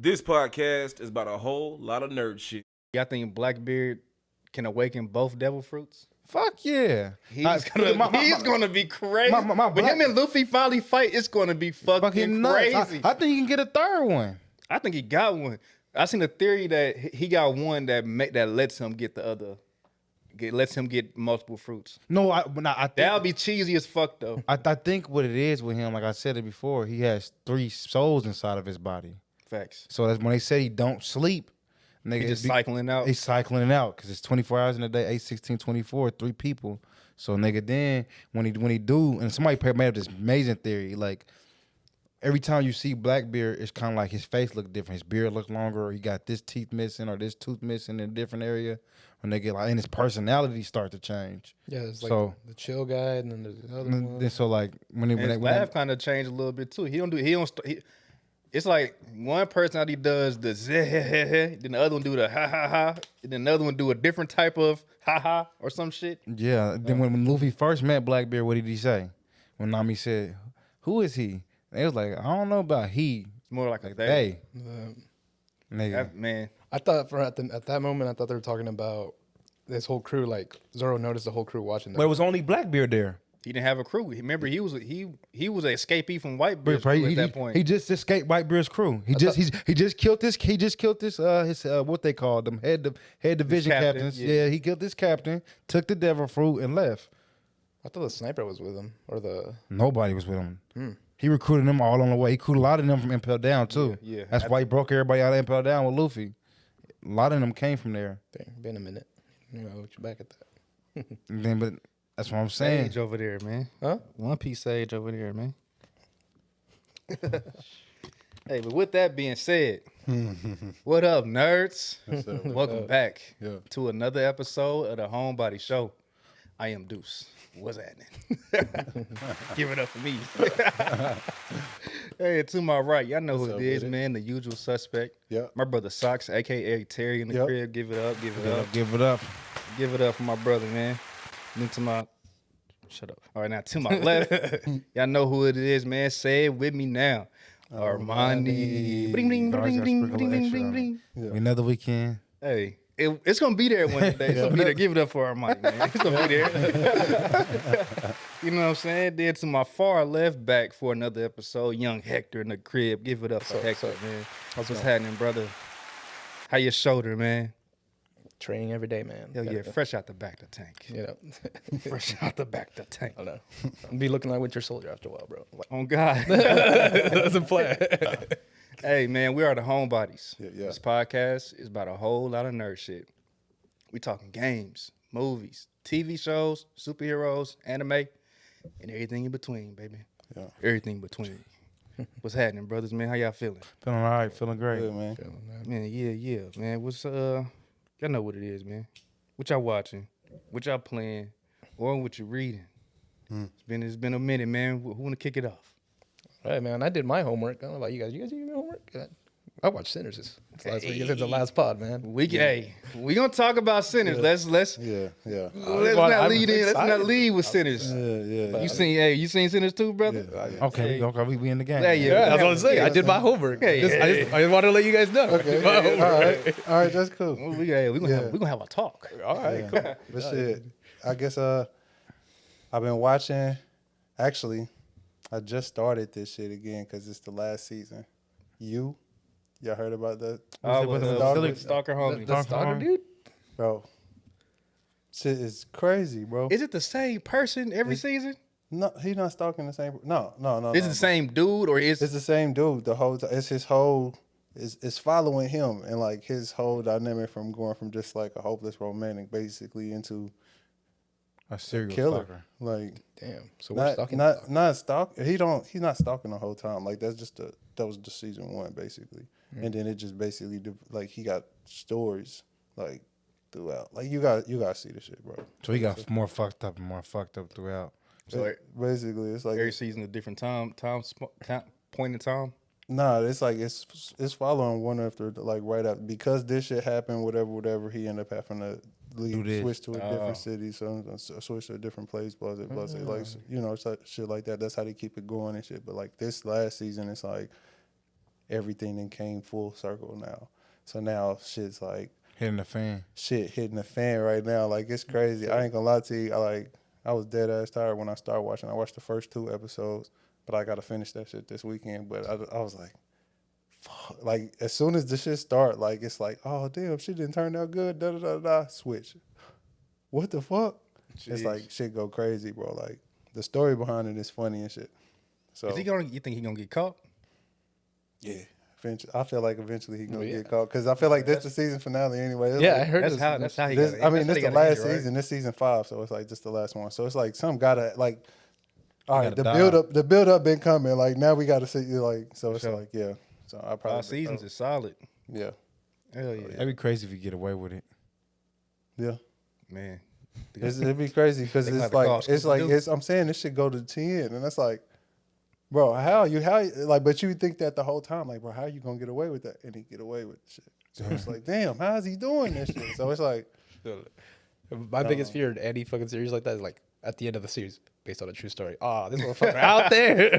This podcast is about a whole lot of nerd shit. Y'all think Blackbeard can awaken both devil fruits? Fuck yeah. He's gonna be crazy. When him and Luffy finally fight, it's gonna be fucking crazy. I think he can get a third one. I think he got one. I seen a theory that he got one that lets him get the other. Lets him get multiple fruits. No, I think that'll be cheesy as fuck though. I think what it is with him, like I said it before, he has 3 souls inside of his body. Facts. So that's when they say he don't sleep. Nigga, he's just cycling out. He's cycling it out because it's 24 hours in a day, 8, 16, 24, 3 people. So nigga, then when he do, and somebody made up this amazing theory, like every time you see Blackbeard, it's kind of like his face look different. His beard look longer, or he got this teeth missing, or this tooth missing in a different area. When they get like, and his personality start to change. Yeah, it's like the chill guy, and then the other one. Then so like when his laugh kind of changed a little bit too. It's like one personality does the zeh, then the other one do the ha ha ha, and then another one do a different type of ha ha or some shit. Yeah. Then when Luffy first met Blackbeard, what did he say? When Nami said, "Who is he?" And it was like, I don't know about he. It's more like a they. Nigga. Man. I thought at that moment, I thought they were talking about this whole crew. Like Zoro noticed the whole crew watching them. But it was only Blackbeard there. He didn't have a crew. Remember, he was an escapee from Whitebeard's crew at that point. He just escaped Whitebeard's crew. He just killed this. He just killed this. His what they called them head division captains. Yeah, he killed this captain, took the devil fruit, and left. I thought the sniper was with him, or the nobody was with him. He recruited them all on the way. He recruited a lot of them from Impel Down too. Yeah. That's why he broke everybody out of Impel Down with Luffy. A lot of them came from there. Dang, been a minute. You know, you're back at that. But that's what I'm saying. Sage over there, man. Huh? One Piece Sage over there, man. Hey, but with that being said, what up, nerds? Welcome back to another episode of the HomeBody Show. I am Deuce. What's happening? Give it up for me. Hey, to my right, y'all know who it is, man. The usual suspect. Yeah. My brother Socks, a.k.a. Terry in the crib. Give it up. Give it up. Give it up. Give it up for my brother, man. Then to my... Shut up. All right, now to my left, y'all know who it is, man. Say it with me now. Armani. Bring, bring, bring, bring, bring, bring, bring, bring. Another weekend. Hey. It's gonna be there one day. It's gonna be there. Give it up for Armani, man. It's gonna be there. You know what I'm saying? Then to my far left, back for another episode, young Hector in the crib. Give it up for Hector, man. What's happening, brother? How your shoulder, man? Training every day, man. Hell yeah, fresh out the back of the tank. You know, fresh out the back of the tank. I know. I'll be looking like Winter Soldier after a while, bro. Like, on God. That's a plan. Hey, man, we are the Homebodies. Yeah. This podcast is about a whole lot of nerd shit. We talking games, movies, TV shows, superheroes, anime, and everything in between, baby. Yeah. Everything in between. What's happening, brothers, man? How y'all feeling? Feeling all right. Feeling great. Good, man. Man, yeah, man. What's, y'all know what it is, man. What y'all watching? What y'all playing? Or what you reading? It's been a minute, man. Who want to kick it off? All right, man. I did my homework. I don't know about you guys. You guys do your homework? I watched Sinners this last week. It's the last pod, man. We gonna talk about Sinners. Let's not lead in. Let's not lead with Sinners. Yeah. You seen Sinners too, brother? Yeah. Okay, we in the game. Yeah, that's what I'm saying. I did my homework. I just wanted to let you guys know. Okay. All right, that's cool. Well, we gonna have a talk. All right, cool. But shit, I guess I've been watching. Actually, I just started this shit again because it's the last season. Y'all heard about that? Stalker homie. The stalker dude? Bro, shit is crazy, bro. Is it the same person every season? No, he's not stalking the same. No. Is it the same dude or is It's the same dude the whole time. It's his whole. It's following him and like his whole dynamic from going from just like a hopeless romantic basically into a serial killer. stalker. Like damn. So we're stalking. Not stalk. He's not stalking the whole time. Like that was just season 1 basically, and then it just basically like he got stories like throughout. Like you got to see the shit, bro. So he got more fucked up and more fucked up throughout. So basically it's like every season a different time point in time? Nah, it's like it's following one after like right after because this shit happened, whatever he ended up having to switch to a different city, so switch to a different place, blah, like, you know, shit like that. That's how they keep it going and shit. But like this last season, it's like everything then came full circle now. So now shit's like Hitting the fan. shit hitting the fan right now. Like it's crazy. I ain't gonna lie to you. I was dead ass tired when I started watching. I watched the first 2 episodes, but I gotta finish that shit this weekend. But I was like, fuck. Like as soon as the shit start, like it's like, oh damn, shit didn't turn out good. Da da da da. Switch. What the fuck? Jeez. It's like shit go crazy, bro. Like the story behind it is funny and shit. So You think he gonna get caught? yeah. Eventually, I feel like eventually he gonna get caught because I feel like that's the season finale anyway. It's Yeah, like, I heard That's how he this, got. I mean, this that's the how he got last injured, right? season. This season 5, so it's like just the last one. So it's like some gotta like. All right, gotta the build up been coming. Like now we gotta see like. So it's Sure. like yeah. So I probably 5 seasons is solid. yeah Hell yeah, That'd be crazy if you get away with it. yeah. man. It'd be crazy because They gonna it's have to call like Scooby-Doo. I'm saying this should go to 10, and that's like, bro, how like, but you think that the whole time, like, bro, how you gonna get away with that? And he get away with shit. So it's like, damn, how is he doing this shit? So it's like, My biggest fear in any fucking series like that is like at the end of the series, based on a true story. Ah, this motherfucker out there.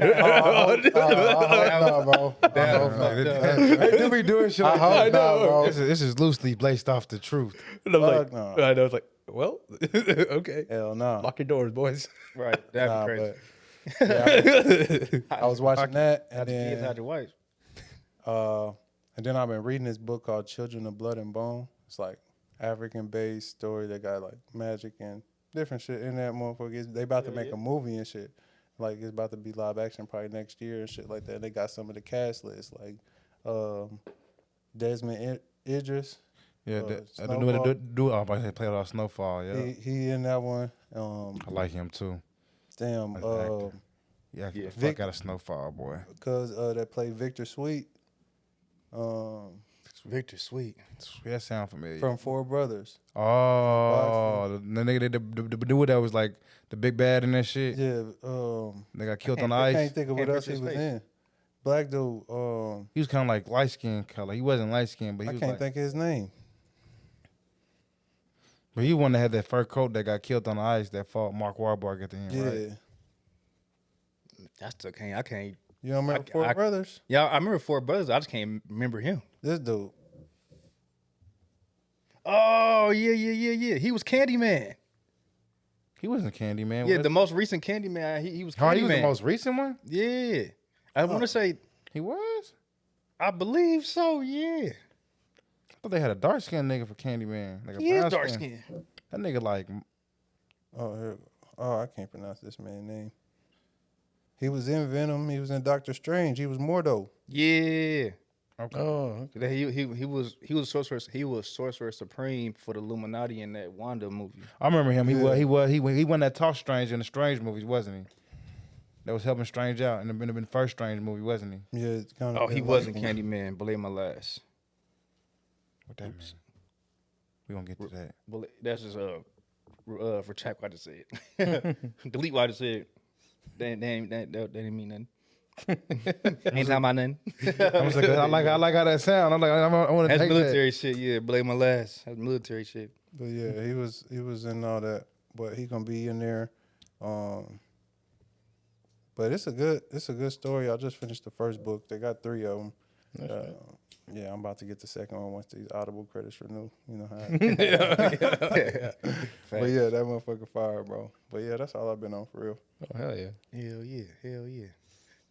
no, bro. They do be doing shit I like hope that. not, bro. This is loosely based off the truth. And I'm like, Fuck no. I know. It's like, well, okay. Hell no. Lock your doors, boys. Right, that'd Nah, be crazy. but yeah, I was watching that, and Hide your kids, then hide your wife. and then I've been reading this book called Children of Blood and Bone. It's like African-based story that got like magic and different shit in that motherfucker. They about to make a movie and shit. Like it's about to be live action probably next year and shit like that. They got some of the cast lists like Desmond Idris. Yeah, Snowfall. do I play about Snowfall. Yeah, He in that one. I like him too. Damn. As an actor. Yeah, Yeah. fuck out of Snowfall, boy. Cause that played Victor Sweet. Victor Sweet. That sound familiar. From Four Brothers. Oh, the nigga, the dude that was like the big bad in that shit. Yeah. They got killed on the I ice. can't think of what Can't else he picture was his face. in. Black dude. He was kind of like light skin color. He wasn't light skin, but he I was can't like, think of his name. but he one that had that fur coat that got killed on the ice that fought Mark Wahlberg at the end, Yeah. right? I still can't. I can't. You don't remember I- Four I- Brothers? Yeah, I remember Four Brothers. I just can't remember him. This dude. Oh yeah. He was Candyman. He wasn't Candyman. Yeah, was the most recent Candyman. He was he? Oh, Candyman. he was the most recent one. Yeah, I want to say. He was. I believe so. Yeah, I thought they had a dark skinned nigga for Candyman. Like a he is brown dark skin. skin. That nigga like Oh, here. Oh, I can't pronounce this man's name. He was in Venom. He was in Doctor Strange. He was Mordo. Yeah. Oh, He was sorcerer supreme for the Illuminati in that Wanda movie. I remember him. He Yeah. he won that Talk Strange in the Strange movies, wasn't he? That was helping Strange out in the first Strange movie, wasn't he? Yeah, it's kind of. Oh, he wasn't Candyman. Believe my last. What that mean? We gonna get to that. Well, that's just for chat. What I just said. Delete what I just said. That didn't mean nothing. Ain't talking about nothing. I was like, I like how that sound. I'm like, I want to That's take military shit. Yeah, blame my last. That's military shit. But yeah, he was in all that. But he gonna be in there. But it's a good story. I just finished the first book. They got 3 of them. Yeah, I'm about to get the second one once these Audible credits renew. You know how. But yeah, that motherfucker fire, bro. But yeah, that's all I've been on for real. Oh, hell yeah. Hell yeah.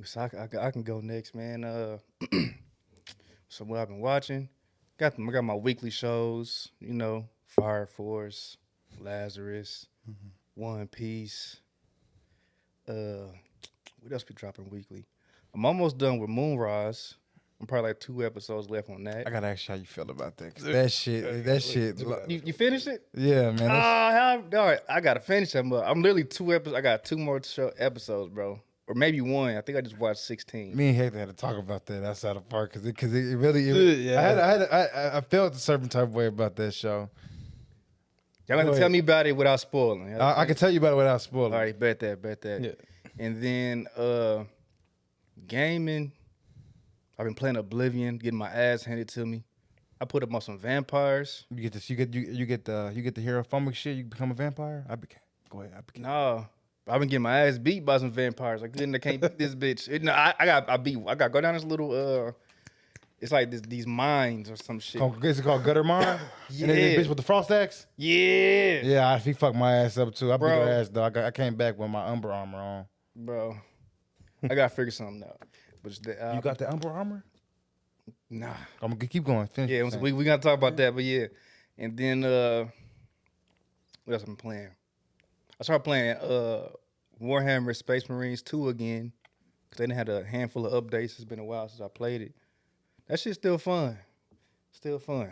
So I can go next, man. So what I've been watching, I got my weekly shows. You know, Fire Force, Lazarus, One Piece. What else be dropping weekly? I'm almost done with Moonrise. I'm probably like 2 episodes left on that. I gotta ask you how you feel about that. 'Cause that shit. You finished it? Yeah, man. All right, I gotta finish them. But I'm literally 2 episodes. I got 2 more episodes, bro, or maybe 1. I think I just watched 16. Me and Hector had to talk about that outside the park because it really. Yeah. I felt a certain type of way about that show. Y'all got to tell me about it without spoiling. I can tell you about it without spoiling. All right, bet that. Yeah. And then gaming. I've been playing Oblivion, getting my ass handed to me. I put up on some vampires. You get this. You get the hierophobic shit. You become a vampire. Go ahead. I became. No, I've been getting my ass beat by some vampires. Like, I can't beat this bitch. I got go down this little It's like these mines or some shit. Is it called Gutter Mine? Yeah. And then the bitch with the frost axe? Yeah. Yeah, he fucked my ass up too. I beat Bro. her ass though. I came back with my Under Armour on. Bro. I gotta figure something out. But You got the Under Armour? Nah. I'm gonna keep going. Finish Yeah, what you're we gotta talk about that, but yeah. And then what else I'm playing? I started playing Warhammer Space Marines 2 again. Cause they done had a handful of updates. It's been a while since I played it. That shit's still fun. Still fun.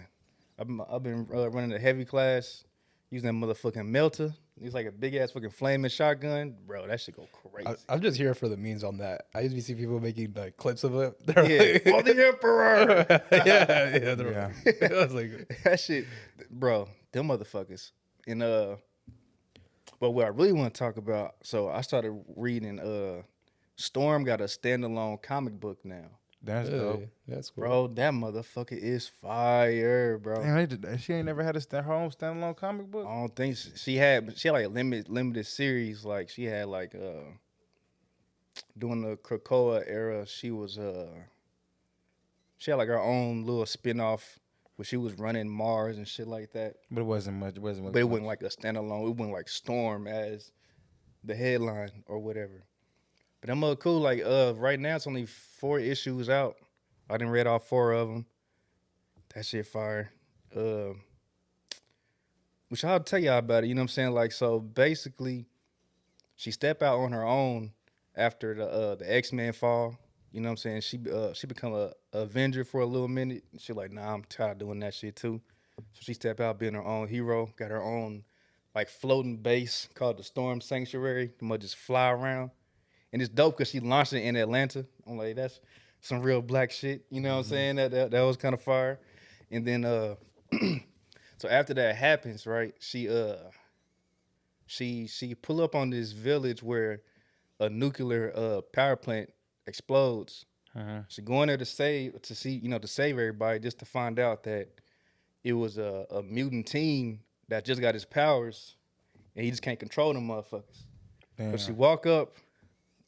I've been running a heavy class, using that motherfucking melter. It's like a big ass fucking flaming shotgun. Bro, that shit go crazy. I'm just here for the memes on that. I usually see people making like clips of it. They're Yeah, like, for the Emperor. yeah. They're Yeah. like, I was like, That shit, bro, them motherfuckers. And but what I really want to talk about, so I started reading Storm got a standalone comic book now. That's dope. that's cool. Bro, that motherfucker is fire, bro. Damn, she ain't never had her own standalone comic book. I don't think she had like a limited series. Like she had like during the Krakoa era, she had like her own little spinoff where she was running Mars and shit like that. But it wasn't much. It wasn't. But it wasn't like a standalone. It wasn't like Storm as the headline or whatever. But I'm cool. Like right now it's only 4 issues out. I done read all 4 of them. That shit fire. Which I'll tell y'all about it. You know what I'm saying? Like so, basically, she stepped out on her own after the X-Men fall. You know what I'm saying? She become a Avenger for a little minute. She like, nah, I'm tired of doing that shit too. So she stepped out being her own hero. Got her own like floating base called the Storm Sanctuary. The mother just fly around. And it's dope because she launched it in Atlanta. I'm like, that's some real black shit. You know what I'm saying? That was kind of fire. And then so after that happens, right? She pull up on this village where a nuclear power plant explodes. She going there to save everybody, just to find out that it was a mutant team that just got his powers and he just can't control them motherfuckers. Damn. But she walk up,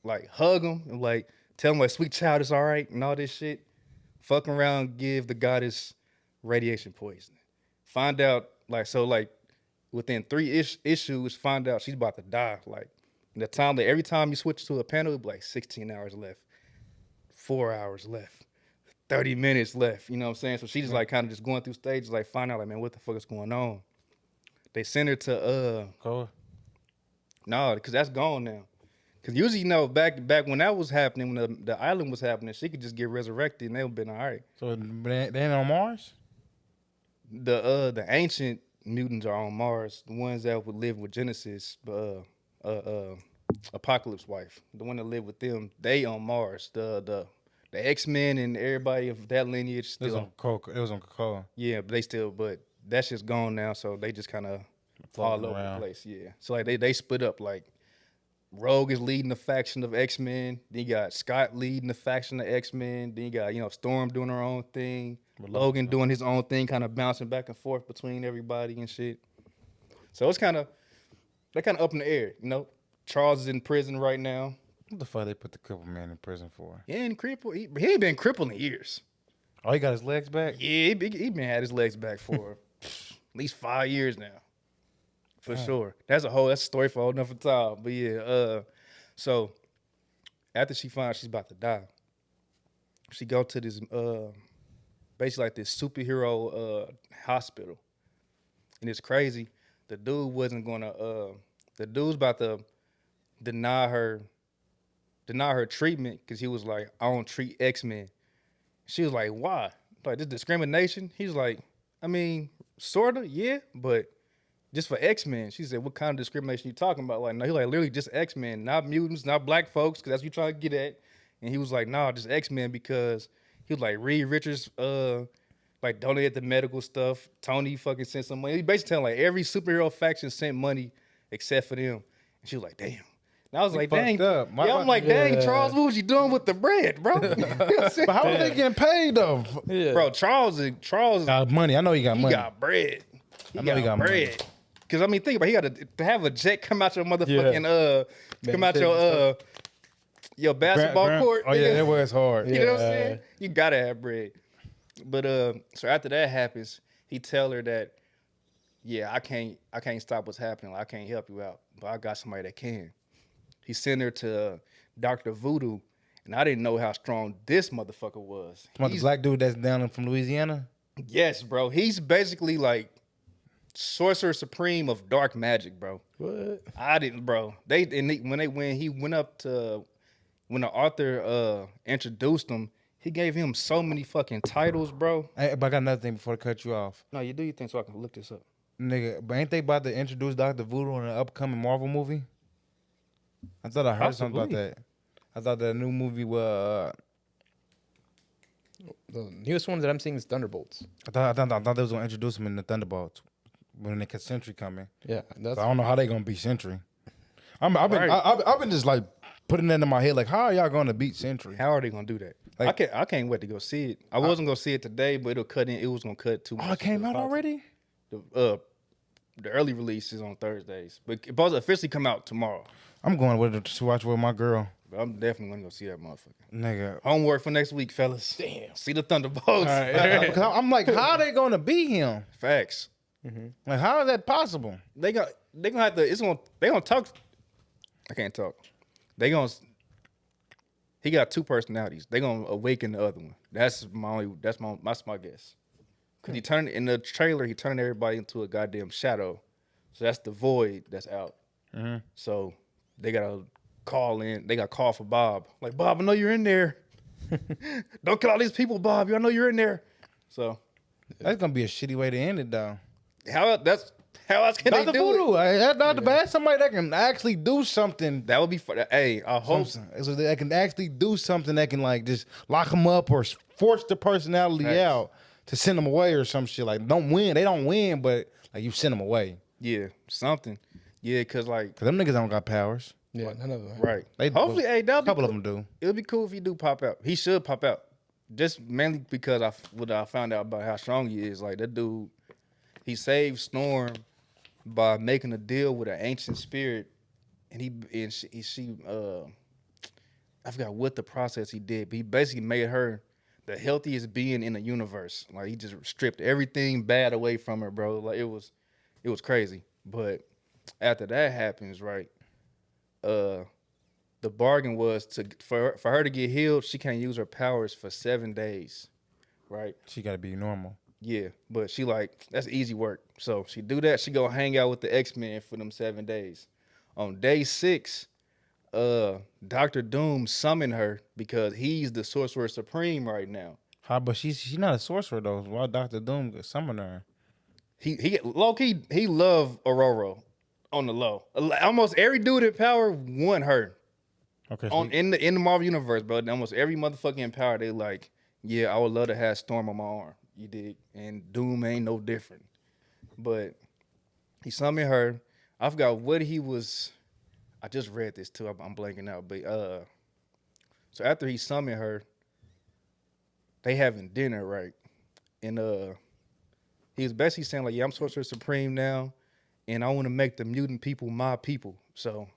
like hug him and like tell him like sweet child is all right and all this shit. Fuck around, give the goddess radiation poisoning. Find out like within 3 issues, find out she's about to die. Like the time that every time you switch to a panel, it'd be like 16 hours left, 4 hours left, 30 minutes left. You know what I'm saying? So she's just like kind of just going through stages, like find out like, man, what the fuck is going on? They send her to no, because that's gone now. Because usually, you know, back when that was happening, when the island was happening, she could just get resurrected and they would have been all right. So they ain't on Mars? The ancient mutants are on Mars. The ones that would live with Genesis, Apocalypse wife, the one that lived with them, they on Mars. The X-Men and everybody of that lineage It was still. on Krakoa. Yeah, but that shit's gone now, so they just kind of all Floating over around. the place. Yeah, so like they split up. Like Rogue is leading the faction of X-Men. Then you got Scott leading the faction of X-Men. Then you got Storm doing her own thing. Logan doing his own thing, kind of bouncing back and forth between everybody and shit. So it's kind of up in the air. You know, Charles is in prison right now. What the fuck they put the crippled man in prison for? He ain't crippled. He ain't been crippled in years. Oh, he got his legs back? Yeah, he been had his legs back for at least 5 years now. For sure. That's a story for a whole nother time. But yeah, so after she finds she's about to die, she go to this basically like this superhero hospital. And it's crazy. The dude wasn't gonna the dude's about to deny her treatment because he was like, I don't treat X-Men. She was like, why? Like, this discrimination? He's like, I mean, sorta, yeah, but just for X-Men. She said, what kind of discrimination you talking about? Like, no, he like literally just X-Men, not mutants, not black folks, because that's what you trying to get at. And he was like, nah, just X-Men, because he was like, Reed Richards like donated the medical stuff. Tony fucking sent some money. He basically telling like every superhero faction sent money except for them. And she was like, damn. And I was like, dang. fucked up. I'm like, dang, Charles, what was you doing with the bread, bro? You know what I'm saying? But how are they getting paid though? Yeah. Bro, Charles Got money. I know he got he money. got bread. I know he got money. bread. Because I mean, think about it, he got to have a jet come out your motherfucking come out your basketball court. Oh yeah, nigga. that was hard. You know what I'm Yeah. saying? You gotta have bread. But so after that happens, he tell her that, yeah, I can't stop what's happening. Like, I can't help you out, but I got somebody that can. He sent her to Dr. Voodoo, and I didn't know how strong this motherfucker was. What, the black dude that's down from Louisiana? Yes, bro. He's basically like sorcerer supreme of dark magic, bro. What? I didn't, bro. When he went up to when the author introduced him, he gave him so many fucking titles, bro. Hey, but I got another thing before I cut you off. No, you do your thing so I can look this up. Nigga, but ain't they about to introduce Dr. Voodoo in an upcoming Marvel movie? I thought I heard something about that. I thought that new movie was... The newest one that I'm seeing is Thunderbolts. I thought they was going to introduce him in the Thunderbolts when they got Sentry coming. Yeah, that's. So I don't know how they going to beat Sentry. I've been just like putting that in my head, like, how are y'all going to beat Sentry? How are they gonna do that? Like- I can't wait to go see it. I wasn't gonna see it today, but it'll cut in. It was gonna cut too much. Oh, it came out already? The early release is on Thursdays, but it's supposed to officially come out tomorrow. I'm going with it to watch with my girl. But I'm definitely gonna go see that motherfucker. Nigga. Homework for next week, fellas. Damn. See the Thunderbolts. Because I'm like, how are they going to beat him? Facts. Like, how is that possible? They gonna have to. They gonna talk. I can't talk. He got two personalities. They gonna awaken the other one. That's my guess. Cause he turned in the trailer. He turned everybody into a goddamn shadow. So that's the void that's out. So they gotta call in. They got to call for Bob. Like, Bob, I know you're in there. Don't kill all these people, Bob. I know you're in there. So That's going to be a shitty way to end it, though. how else can Dr. they do Voodoo, it? that's not the bad. Somebody that can actually do something. That would be fun. Hey, I hope. So that can actually do something that can like just lock them up or force the personality Facts. out to send them away or some shit. Like, don't win. They don't win, but like you send them away. Yeah, something. Yeah, cause like Cause them niggas don't got powers. Yeah, none of them. right. They Hopefully, hey, a that'll be couple cool. of them do. It would be cool if he do pop out. He should pop out. Just mainly because what I found out about how strong he is. Like that dude, he saved Storm by making a deal with an ancient spirit, and she I forgot what the process he did, but he basically made her the healthiest being in the universe. Like he just stripped everything bad away from her, bro. Like it was crazy. But after that happens, right? The bargain was for her to get healed, she can't use her powers for 7 days, right? She got to be normal. Yeah, but she like, that's easy work. So she do that, she go hang out with the X-Men for them 7 days. On day 6, Dr. Doom summoned her because he's the Sorcerer Supreme right now. How? But she's not a sorcerer though. Why Dr. Doom summon her? He low key, he love Aurora on the low. Almost every dude in power want her. Okay. In the Marvel universe, bro. Almost every motherfucking in power, they like, yeah, I would love to have Storm on my arm. You dig? And Doom ain't no different. But he summoned her. I forgot what he was. I just read this too. I'm blanking out. But so after he summoned her, they having dinner, right? And he was basically saying like, yeah, I'm Sorcerer Supreme now, and I want to make the mutant people my people. So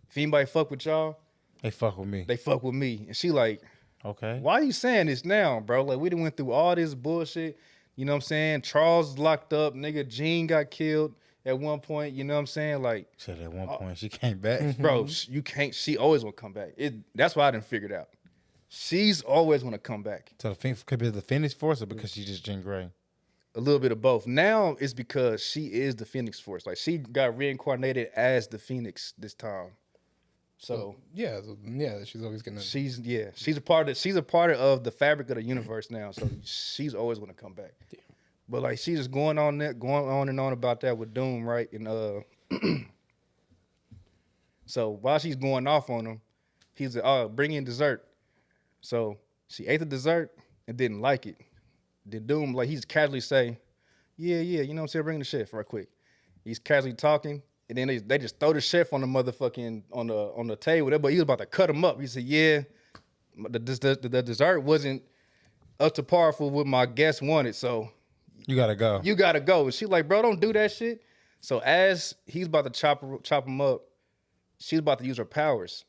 if anybody fuck with y'all, They fuck with me. they fuck with me. And she like, Okay. why are you saying this now, bro? Like, we done went through all this bullshit. You know what I'm saying? Charles locked up. Nigga, Jean got killed at one point. You know what I'm saying? Like, Said at one point she came back. bro, you can't. She always want to come back. That's why I didn't figure it out. She's always want to come back. So could be the Phoenix Force or because she's just Jean Grey? A little bit of both. Now it's because she is the Phoenix Force. Like, she got reincarnated as the Phoenix this time. So Yeah, she's always gonna. she's a part of the fabric of the universe now. So she's always going to come back. Damn. But like, she's just going on and on about that with Doom, right? And so while she's going off on him, he's like, bring in dessert. So she ate the dessert and didn't like it. Then Doom, like, he's casually say, yeah, you know what I'm saying, bring the chef right quick. He's casually talking. And then they just throw the chef on the motherfucking on the table. But he was about to cut him up. He said, "Yeah, the dessert wasn't up to par for what my guest wanted, so You gotta go. you gotta go." And she like, "Bro, don't do that shit." So as he's about to chop him up, she's about to use her powers,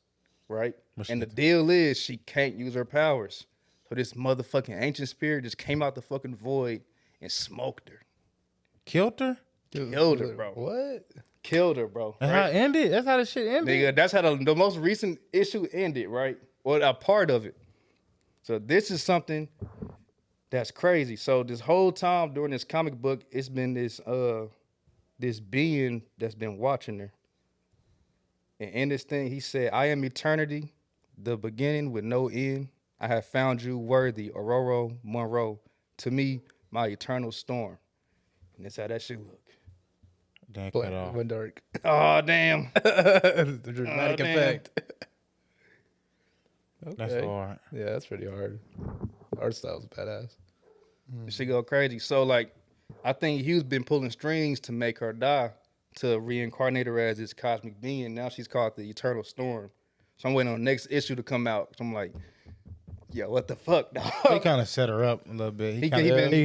right? And the deal is she can't use her powers. So this motherfucking ancient spirit just came out the fucking void and smoked her. Killed her? Killed her, bro. What? Killed her, bro. That's how it ended? That's how the shit ended? Nigga, that's how the most recent issue ended, right? Or a part of it. So this is something that's crazy. So this whole time during this comic book, it's been this being that's been watching her. And in this thing, he said, I am eternity, the beginning with no end. I have found you worthy, Aurora Monroe. To me, my eternal storm. And that's how that shit look. Damn, Black cut off. went dark. Oh, damn. The dramatic Oh, damn. effect. That's Okay. hard. Yeah, that's pretty hard. Art style's badass. This shit go crazy. So, like, I think Hugh's been pulling strings to make her die, to reincarnate her as this cosmic being. Now she's called the Eternal Storm. So I'm waiting on the next issue to come out. So I'm like, yo, what the fuck, dog? He kind of set her up a little bit. He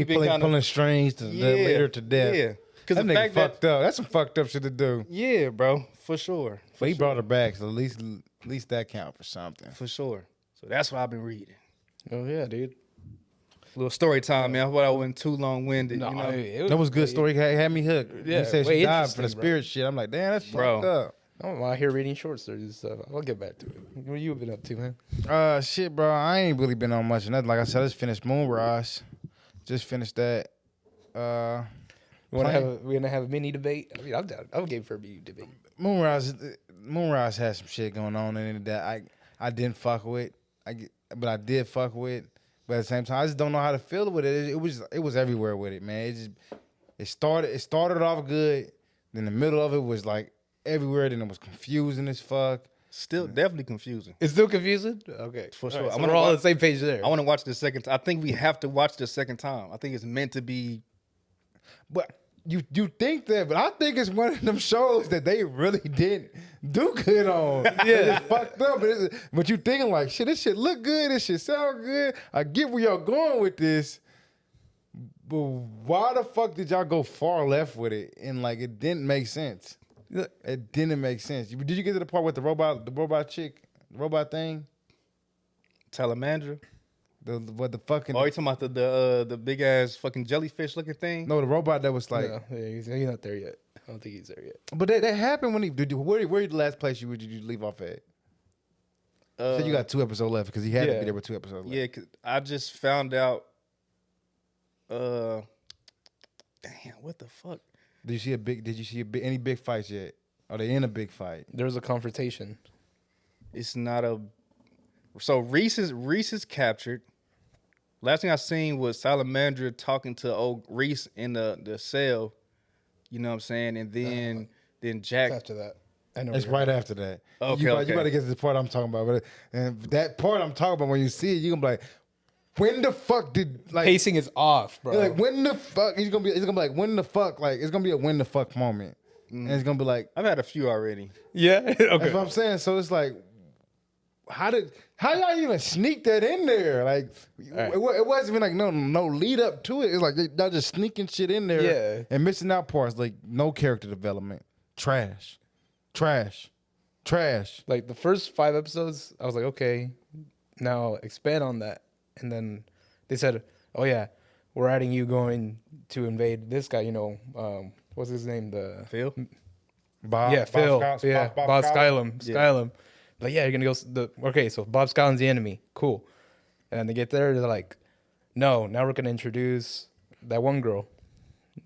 been pulling strings to lead her to death. Yeah. Because That the nigga fact that, fucked up. That's some fucked up shit to do. yeah, bro, for sure. But he brought her back, so at least that count for something. For sure. So that's what I've been reading. Oh yeah, dude. Little story time, man. I thought I wasn't too long-winded, No, you know? That was a good story. He had me hooked. Yeah, He said way she died for the interesting, bro. spirit shit. I'm like, damn, that's Bro. fucked up. I'm out here reading short stories and stuff. I'll get back to it. What you been up to, man? Shit, bro. I ain't really been on much of nothing. Like I said, I just finished Moonrise. Just finished that. We gonna have a mini debate. I mean, I'm down. I'm game for a mini debate. Moonrise has some shit going on in it that I didn't fuck with. But I did fuck with. But at the same time, I just don't know how to feel with it. It was everywhere with it, man. It started off good. Then the middle of it was like everywhere. Then it was confusing as fuck. Still definitely confusing. It's still confusing. Okay, For sure. All right, so I'm gonna we're all on watch- the same page there. I want to watch the second time. I think we have to watch the second time. I think it's meant to be. But you think that, but I think it's one of them shows that they really didn't do good on. Yeah, it's fucked up. But you thinking like, shit, this shit look good. This shit sound good. I get where y'all going with this. But why the fuck did y'all go far left with it? And like, it didn't make sense. It didn't make sense. Did you get to the part with the robot chick, the robot thing? Salamandra. What the fucking? Oh, you talking about the big ass fucking jellyfish looking thing? No, the robot that was like. No, yeah, he's not there yet. I don't think he's there yet. But that happened when where the last place did you leave off at? You said you got 2 episodes left because he had to yeah. be there with 2 episodes left. Yeah, 'cause I just found out. Damn, what the fuck? Did you see any big fights yet? Are they in a big fight? There was a confrontation. It's not a. So Reese is captured. Last thing I seen was Salamandra talking to old Reese in the cell. You know what I'm saying? And then Jack. After that, I know. It's right after that. Okay, you okay. about to get to the part I'm talking about. But and that part I'm talking about, when you see it, you're gonna be like, when the fuck did like Pacing is off, bro. like when the fuck it's gonna be like when the fuck, like it's gonna be a when the fuck moment. And it's gonna be like, I've had a few already. yeah. that's Okay. what I'm saying. So it's like, how y'all even sneak that in there? Like, it wasn't even like no lead up to it. It's like y'all just sneaking shit in there, Yeah. and missing out parts. Like no character development, trash. Like the first 5 episodes, I was like, okay, now expand on that. And then they said, oh yeah, we're adding you going to invade this guy. You know, what's his name? Phil? Bob, Yeah, Phil. Bob Skylum. Skylum. Like, yeah, you're gonna go. Okay, so Bob Skylum's the enemy. Cool. And then they get there, they're like, no, now we're gonna introduce that one girl,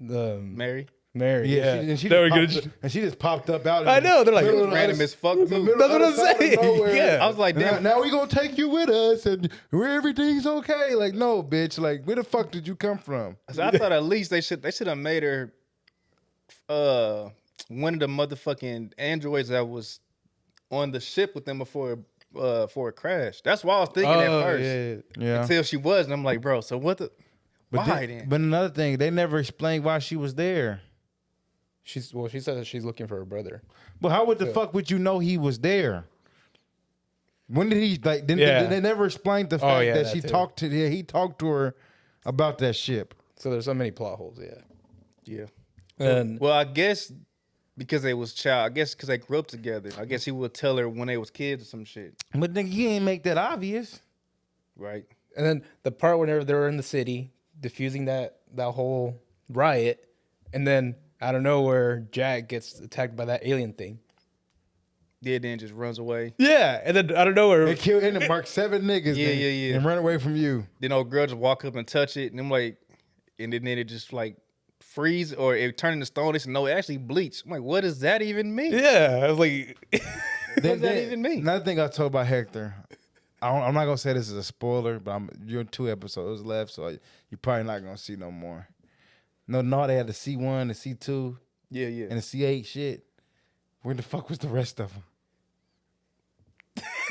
the Mary. Mary. Yeah, Yeah, she they were just popped up out. I know. They're like, middle of Random us- as fuck in the too. middle That's what of I'm us out of saying. nowhere. Yeah. I was like, damn. Now we gonna take you with us, and where everything's okay. Like, no, bitch. Like, where the fuck did you come from? So I thought at least they should have made her one of the motherfucking androids that was on the ship with them before it crashed. That's what I was thinking at first. Yeah. Until she was, and I'm like, bro, so what the why then? But another thing, they never explained why she was there. she said that she's looking for her brother. But how the fuck would you know he was there? When did he like? Yeah. They never explained the fact yeah, that that she too. he talked to her about that ship. So there's so many plot holes, yeah. Yeah. And Well, I guess because they was child. I guess because they grew up together. I guess he would tell her when they was kids or some shit. But nigga, he ain't make that obvious. Right. And then the part whenever they were in the city, diffusing that whole riot, and then out of nowhere, Jack gets attacked by that alien thing. Yeah, then just runs away. Yeah, and then out of nowhere, They killed him and marked 7 niggas. Yeah. And run away from you. Then old girl just walk up and touch it, and I'm like, and then it just like freeze or it turn into stone. They said, no, it actually bleached. I'm like, what does that even mean? yeah, I was like, What does that even mean? Another thing I told about Hector, I'm not gonna say this is a spoiler, but you're in 2 episodes left, so you're probably not gonna see no more. No, they had the C1, the C2, Yeah. and the C8 shit. Where the fuck was the rest of them?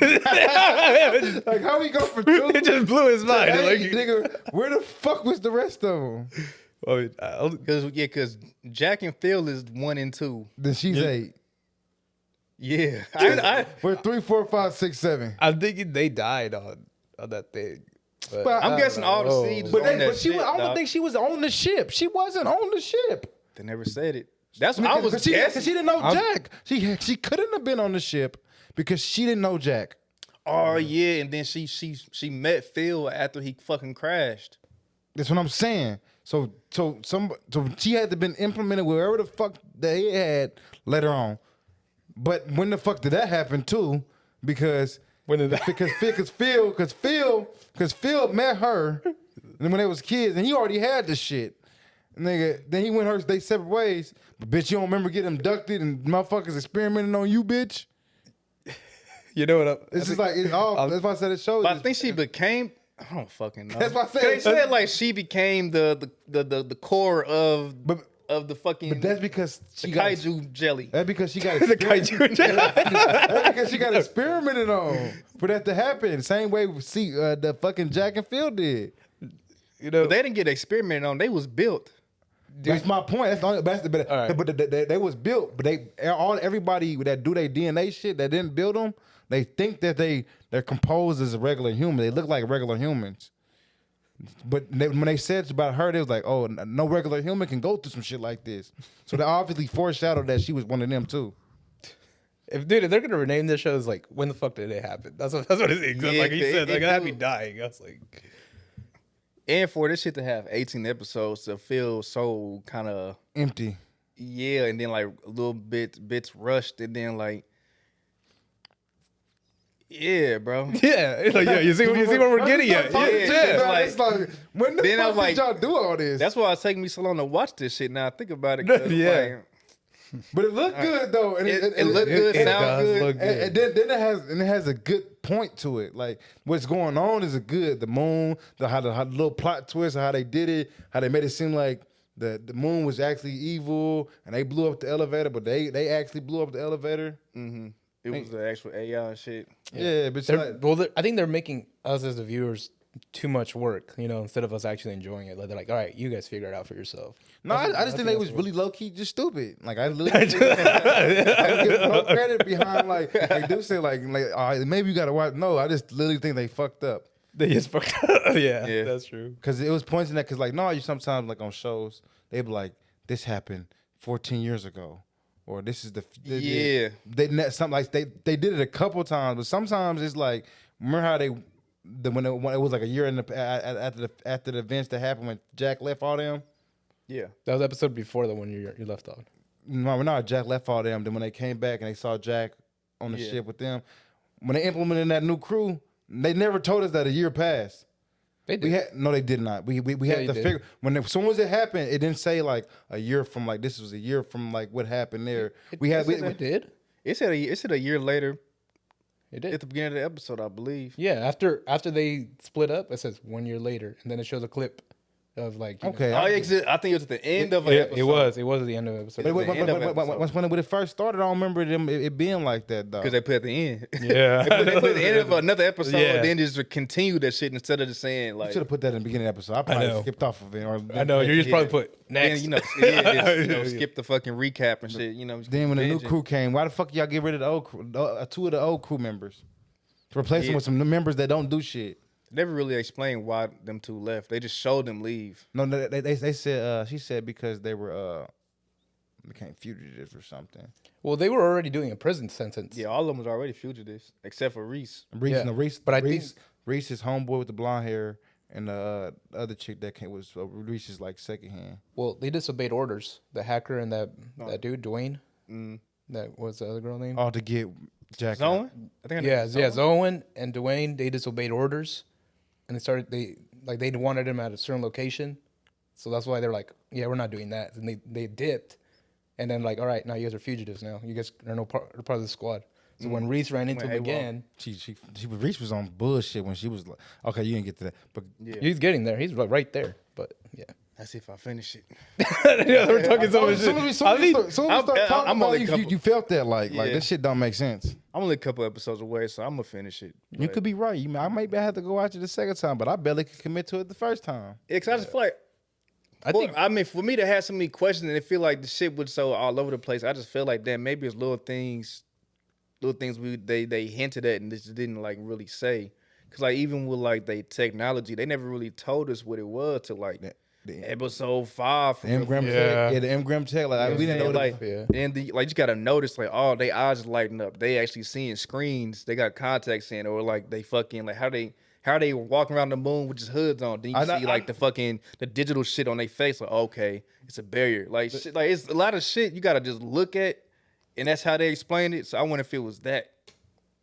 Like how we go from 2? it just blew his mind. to Like, 8, nigga, where the fuck was the rest of them? Because Jack and Phil is 1 and 2. Then she's 8. Yeah. We're 3, 4, 5, 6, 7. I'm thinking they died on that thing. But But I'm guessing all the seeds on that shit, I don't dog. think she was on the ship. She wasn't on the ship. They never said it. That's what I was Because she guessing. didn't know Jack. She couldn't have been on the ship because she didn't know Jack. Oh yeah, and then she met Phil after he fucking crashed. That's what I'm saying. So she had to been implemented wherever the fuck they had later on. But when the fuck did that happen too? Because When did that? because Phil met her and when they was kids and he already had the shit. Nigga, then he went they separate ways. But bitch, you don't remember getting abducted and motherfuckers experimenting on you, bitch? You know what? It's just like it's all. That's why I said it shows. But I think she became. I don't fucking know. That's why I said- They said like she became the core of the fucking. But that's because the she got kaiju jelly. That's because she got The kaiju. That's because she got experimented on for that to happen. Same way the fucking Jack and Phil did. You know, But they didn't get experimented on. They was built. That's my point. That's the only. All right. But they was built. But everybody that do their DNA shit that didn't build them. They think that they're composed as a regular human. They look like regular humans. But when they said about her, they was like, oh, no regular human can go through some shit like this. So they obviously foreshadowed that she was one of them too. if they're gonna rename this show, it's like, when the fuck did it happen? That's what it is. Yeah, Like he said, like it I had me do. dying. I was like, And for this shit to have 18 episodes to feel so kind of Empty. yeah, and then like a little bits rushed, and then like yeah, bro. yeah, like, yeah. You see what we're getting at? Yeah, Yeah. like- it's like when the Then I fuck was like- did y'all do all this? That's why it's taking me so long to watch this shit. Now I think about it. 'Cause, Yeah. like, But it looked good though, and it looked good, It sound does good. look And good. then it has a good point to it. Like what's going on is a good. The moon, how the little plot twist, how they did it, how they made it seem like the moon was actually evil, and they blew up the elevator, but they actually blew up the elevator. It was the actual AI and shit. Yeah, but it's like, I think they're making us as the viewers too much work, instead of us actually enjoying it. Like they're like, all right, you guys figure it out for yourself. no, I just think they was really low key, just stupid. Like I literally I give no credit behind like they do say like maybe you gotta watch. No, I just literally think they fucked up. They just fucked up. Yeah, Yeah. that's true. Because it was points in that. Because like, no, you sometimes like on shows, they be like, this happened 14 years ago, or this is Yeah. Something like they did it a couple times, but sometimes it's like, remember how when it was like a year after the events that happened when Jack left all them. Yeah. That was the episode before the one you left off. No, Jack left all them. Then when they came back and they saw Jack on the Yeah. ship with them, when they implemented that new crew, they never told us that a year passed. They did. No, they did not. We Yeah, had to they did. figure as soon as it happened, it didn't say like a year from like this was a year from like what happened there. We It did. It said a year later It at did. the beginning of the episode, I believe. Yeah, after they split up, it says 1 year later, and then it shows a clip of like. Okay. Oh, yeah, I think it was at the end of an It episode. was at the end of the episode. But the end of the episode. when it first started, I don't remember it being like that though. Because they put at the end. Yeah. They put at the end of another episode, Yeah. and then just continue that shit instead of just saying like. Should have put that in the beginning of the episode. I probably know. skipped off of it. Or I know you just probably put Then, next. skip the fucking recap and shit. Then when the new binging. crew came, why the fuck y'all get rid of the old crew, two of the old crew members, to replace them with some new members that don't do shit? Never really explained why them two left. They just showed them leave. No, they said she said because they were became fugitives or something. Well, they were already doing a prison sentence. Yeah, all of them was already fugitives except for Reese. Reese, Yeah. no, Reese, But I Reese, Reese's homeboy with the blonde hair, and the other chick that came was Reese's like second hand. Well, they disobeyed orders. The hacker and that dude, Dwayne. Mm. That was the other girl name. All to get Jack. Zoe? I think her name Yeah, is yeah. Zoe. Zoe and Dwayne, they disobeyed orders, and they wanted him at a certain location, so that's why they're like, yeah, we're not doing that, and they dipped, and then like, all right, now you guys are fugitives now. You guys are part of the squad. So when Reese ran into him again, Reese was on bullshit when she was like, okay, you didn't get to that, but he's getting there. He's like right there, but yeah. That's if I finish it. Yeah, we're talking so much shit. I'm only a couple- you felt that like Yeah. this shit don't make sense. I'm only a couple episodes away, so I'm gonna finish it. You could be right. I might have to go watch it the second time, but I barely could commit to it the first time. Yeah, 'cause I just feel like I mean, for me to have so many questions and it feel like the shit was so all over the place, I just feel like damn, maybe it's little things they hinted at and just didn't like really say. Cause like even with like they technology, they never really told us what it was till like episode 5. The M-gram check, the M-gram check, like we didn't know like, that. and like you gotta notice like, oh, they eyes lighting up. They actually seeing screens. They got contacts in, or like they fucking like how they walking around the moon with just hoods on. Then you see like the digital shit on their face. Like okay, it's a barrier. Like shit, like it's a lot of shit you gotta just look at, and that's how they explained it. So I wonder if it was that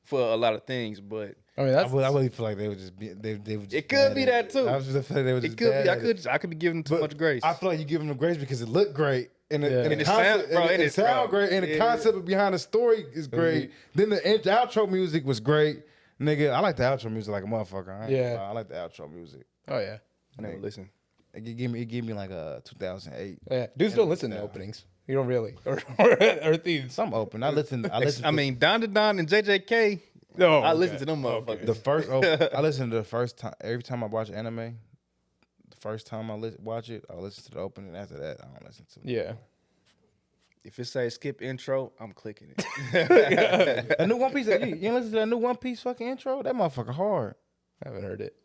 for a lot of things, but. I mean, I really feel like they would just be. They would just It could be that too. I was just feeling they were just. It could bad be. at I could be giving them too much grace. I feel like you give them the grace because it looked great. And it sound great, and the concept behind the story is great. Then the outro music was great, nigga. I like the outro music like a motherfucker. I like the outro music. Oh yeah, I never listen. It gave me like a 2008. yeah. Dudes don't listen to openings. You don't really, or themes. Some open. I listen. I mean, Don to Don and JJK. No, I listen to them motherfuckers. The first, I listen to the first time. Every time I watch anime, the first time I watch it, I listen to the opening. After that, I don't listen to it. Yeah. If it say skip intro, I'm clicking it. A new One Piece. You didn't listen to that new One Piece fucking intro? That motherfucker hard. I haven't heard it.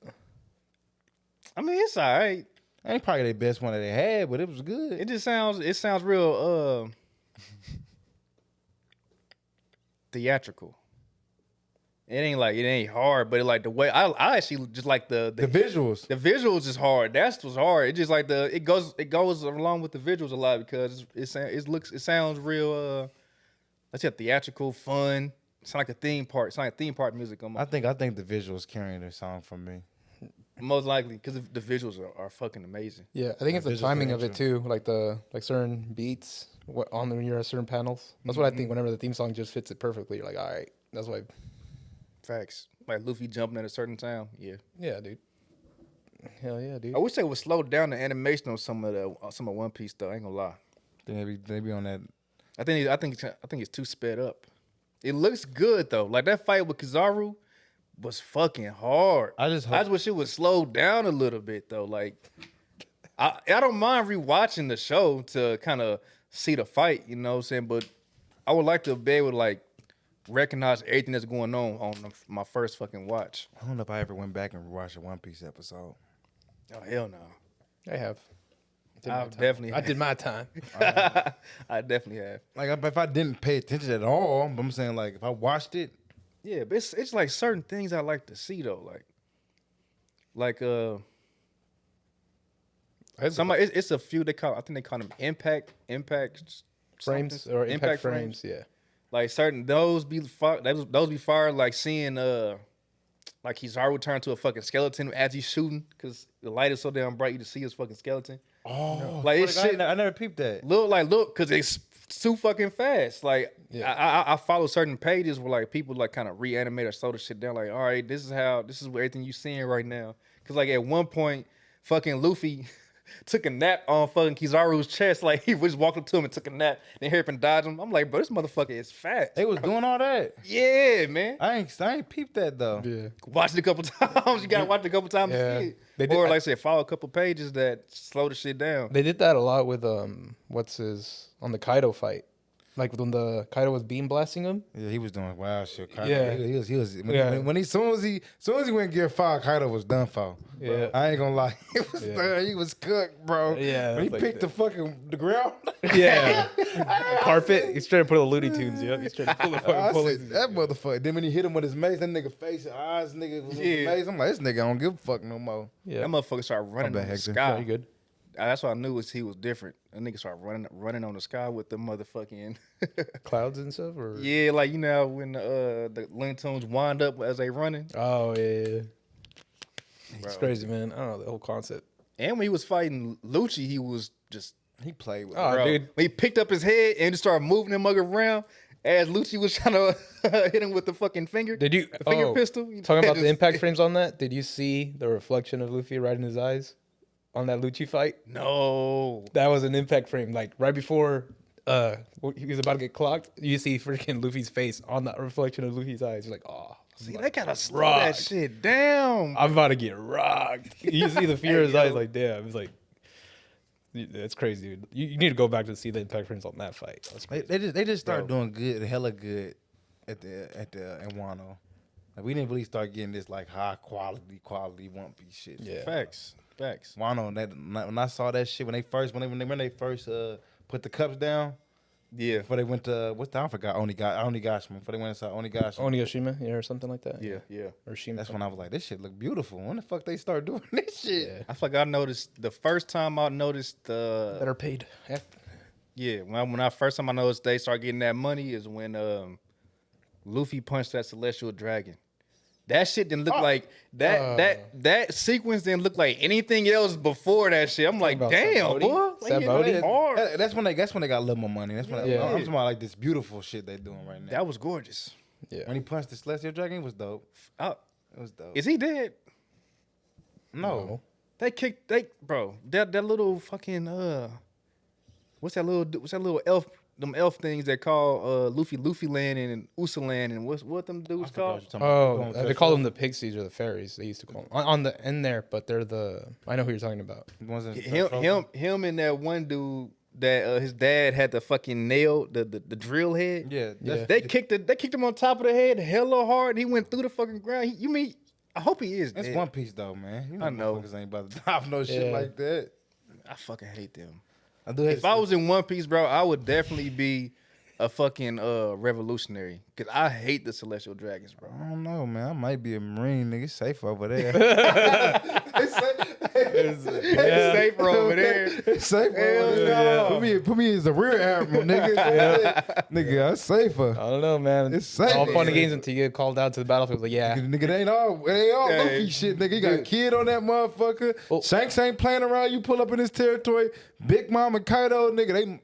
I mean, it's all right. Ain't probably the best one that they had, but it was good. It just sounds real theatrical. It ain't hard, but it like the way I actually just like the visuals. The visuals is hard. That's what's hard. It just like it goes along with the visuals a lot because it sounds real let's say theatrical, fun. It's like a theme park. It's like theme park music. I think the visuals carrying their song for me. Most likely because the visuals are fucking amazing. Yeah, I think it's the visual timing of it connection. too, like certain beats when you're at certain panels. That's what I think. Whenever the theme song just fits it perfectly, you're like, all right, that's why. Facts. Like Luffy jumping at a certain time. Yeah. Yeah, dude. Hell yeah, dude. I wish they would slow down the animation on some of One Piece though. I ain't gonna lie. They be on that. I think it's too sped up. It looks good though. Like that fight with Kizaru was fucking hard. I just wish it would slow down a little bit though. Like I don't mind rewatching the show to kind of see the fight, you know what I'm saying? But I would like to be able to like recognize everything that's going on my first fucking watch. I don't know if I ever went back and watched a One Piece episode. Oh hell no. I have. I did my time. I definitely have. Like if I didn't pay attention at all, but I'm saying like if I watched it. Yeah, but it's like certain things I like to see though. Somebody it's a few I think they call them impact Frames or impact frames. Yeah. Like certain those be fired like seeing like Kizaru turn to a fucking skeleton as he's shooting because the light is so damn bright you can see his fucking skeleton. Oh, like it's shit. I never peeped that. Look, because it's too fucking fast. Like I follow certain pages where like people like kind of reanimate or slow the shit down. Like, all right, this is everything you seeing right now. Because like at one point, fucking Luffy took a nap on fucking Kizaru's chest. Like he just walked up to him and took a nap. Then hurry up and dodge him. I'm like, bro, this motherfucker is fat. They was doing all that. Yeah, man. I ain't peeped that though. Yeah. Watch it a couple times. You gotta watch it a couple times to see it. Or like I said, follow a couple pages that slow the shit down. They did that a lot with on the Kaido fight. Like when the Kaido was beam blasting him. Yeah, he was doing wild shit. Kaido, Yeah. he was. Yeah. When he soon as he went gear 5, Kaido was done for. Yeah. I ain't gonna lie, it was Yeah. he was cooked, bro. Yeah, when he it's like picked that. the ground. Yeah. Carpet. He's trying to put a Looney Tunes. Yeah. He's trying to pull the fucking I pulleys. said, that motherfucker. Then when he hit him with his mace, that nigga face and eyes, nigga was with the Yeah. mace. I'm like, this nigga don't give a fuck no more. Yeah. That motherfucker started running bad, on the Hector. sky. Yeah, you good? That's what I knew was he was different. That nigga started running on the sky with the motherfucking Clouds and stuff, or yeah, like you know when the Looney Tunes wind up as they running. Oh yeah. It's Bro. crazy, man. I don't know the whole concept. And when he was fighting Lucci, he was just He played with. Oh, bro. dude. When he picked up his head and just started moving him around as Lucci was trying to hit him with the fucking finger. Did you The finger oh, pistol. talking about the Just- impact frames on that? Did you see the reflection of Luffy right in his eyes on that Lucci fight? No. That was an impact frame. Like right before he was about to get clocked, you see freaking Luffy's face on that reflection of Luffy's eyes. You're like, oh, See, they gotta slow rocked. that shit down. I'm about to get rocked. You see the fear in his eyes, like, damn. It's like, that's crazy, dude. You need to go back to see the impact frames on that fight. That's crazy. They just started doing good, hella good at the in Wano. Like we didn't really start getting this like high quality One Piece shit. Yeah. Facts. Wano, when I saw that shit when they first put the cups down. Yeah. Before they went to I forgot Onigashima. Before they went inside Onigashima. Onigashima, yeah, or something like that. Yeah. Or Shima. That's when I was like, this shit look beautiful. When the fuck they start doing this shit? Yeah. I feel like I noticed the first time I noticed Better paid. Yeah. when I first time I noticed they start getting that money is when Luffy punched that celestial dragon. That shit didn't look like that sequence didn't look like anything else before that shit. I'm like, about damn, Sabodi? boy. Like, Sabodi? yeah, hard. That's when they got a little more money. That's when Yeah. I'm talking about like this beautiful shit they doing right now. That was gorgeous. Yeah. When he punched the celestial dragon, it was dope. Oh, It was dope. is he dead? No. Bro, that little fucking what's that little elf, them elf things that call Luffy Land and Usa Land and what them dudes called? Oh, they call them the pixies or the fairies. They used to call them on the end there, but they're the. I know who you're talking about. Him and that one dude that his dad had the fucking nail, the drill head. Yeah, Yeah. They kicked him on top of the head hella hard. He went through the fucking ground. You mean I hope he is It's dead. One Piece though, man. You I know. motherfuckers ain't about to drop no shit Yeah. like that. I fucking hate them. I do hate If I was in One Piece, bro, I would definitely be a fucking revolutionary. Cause I hate the Celestial Dragons, bro. I don't know, man. I might be a Marine, nigga. It's safe over there. It's safer over there. It's safer Hell over there. no. Put me as a rear admiral, nigga. Nigga, it's safer. I don't know, man. It's safe. all fun and games until you get called out to the battlefield. Like, yeah, Nigga, it ain't all Luffy Hey, shit, nigga. You got a kid on that motherfucker. Oh. Shanks ain't playing around. You pull up in his territory. Big Mom and Kaido, nigga,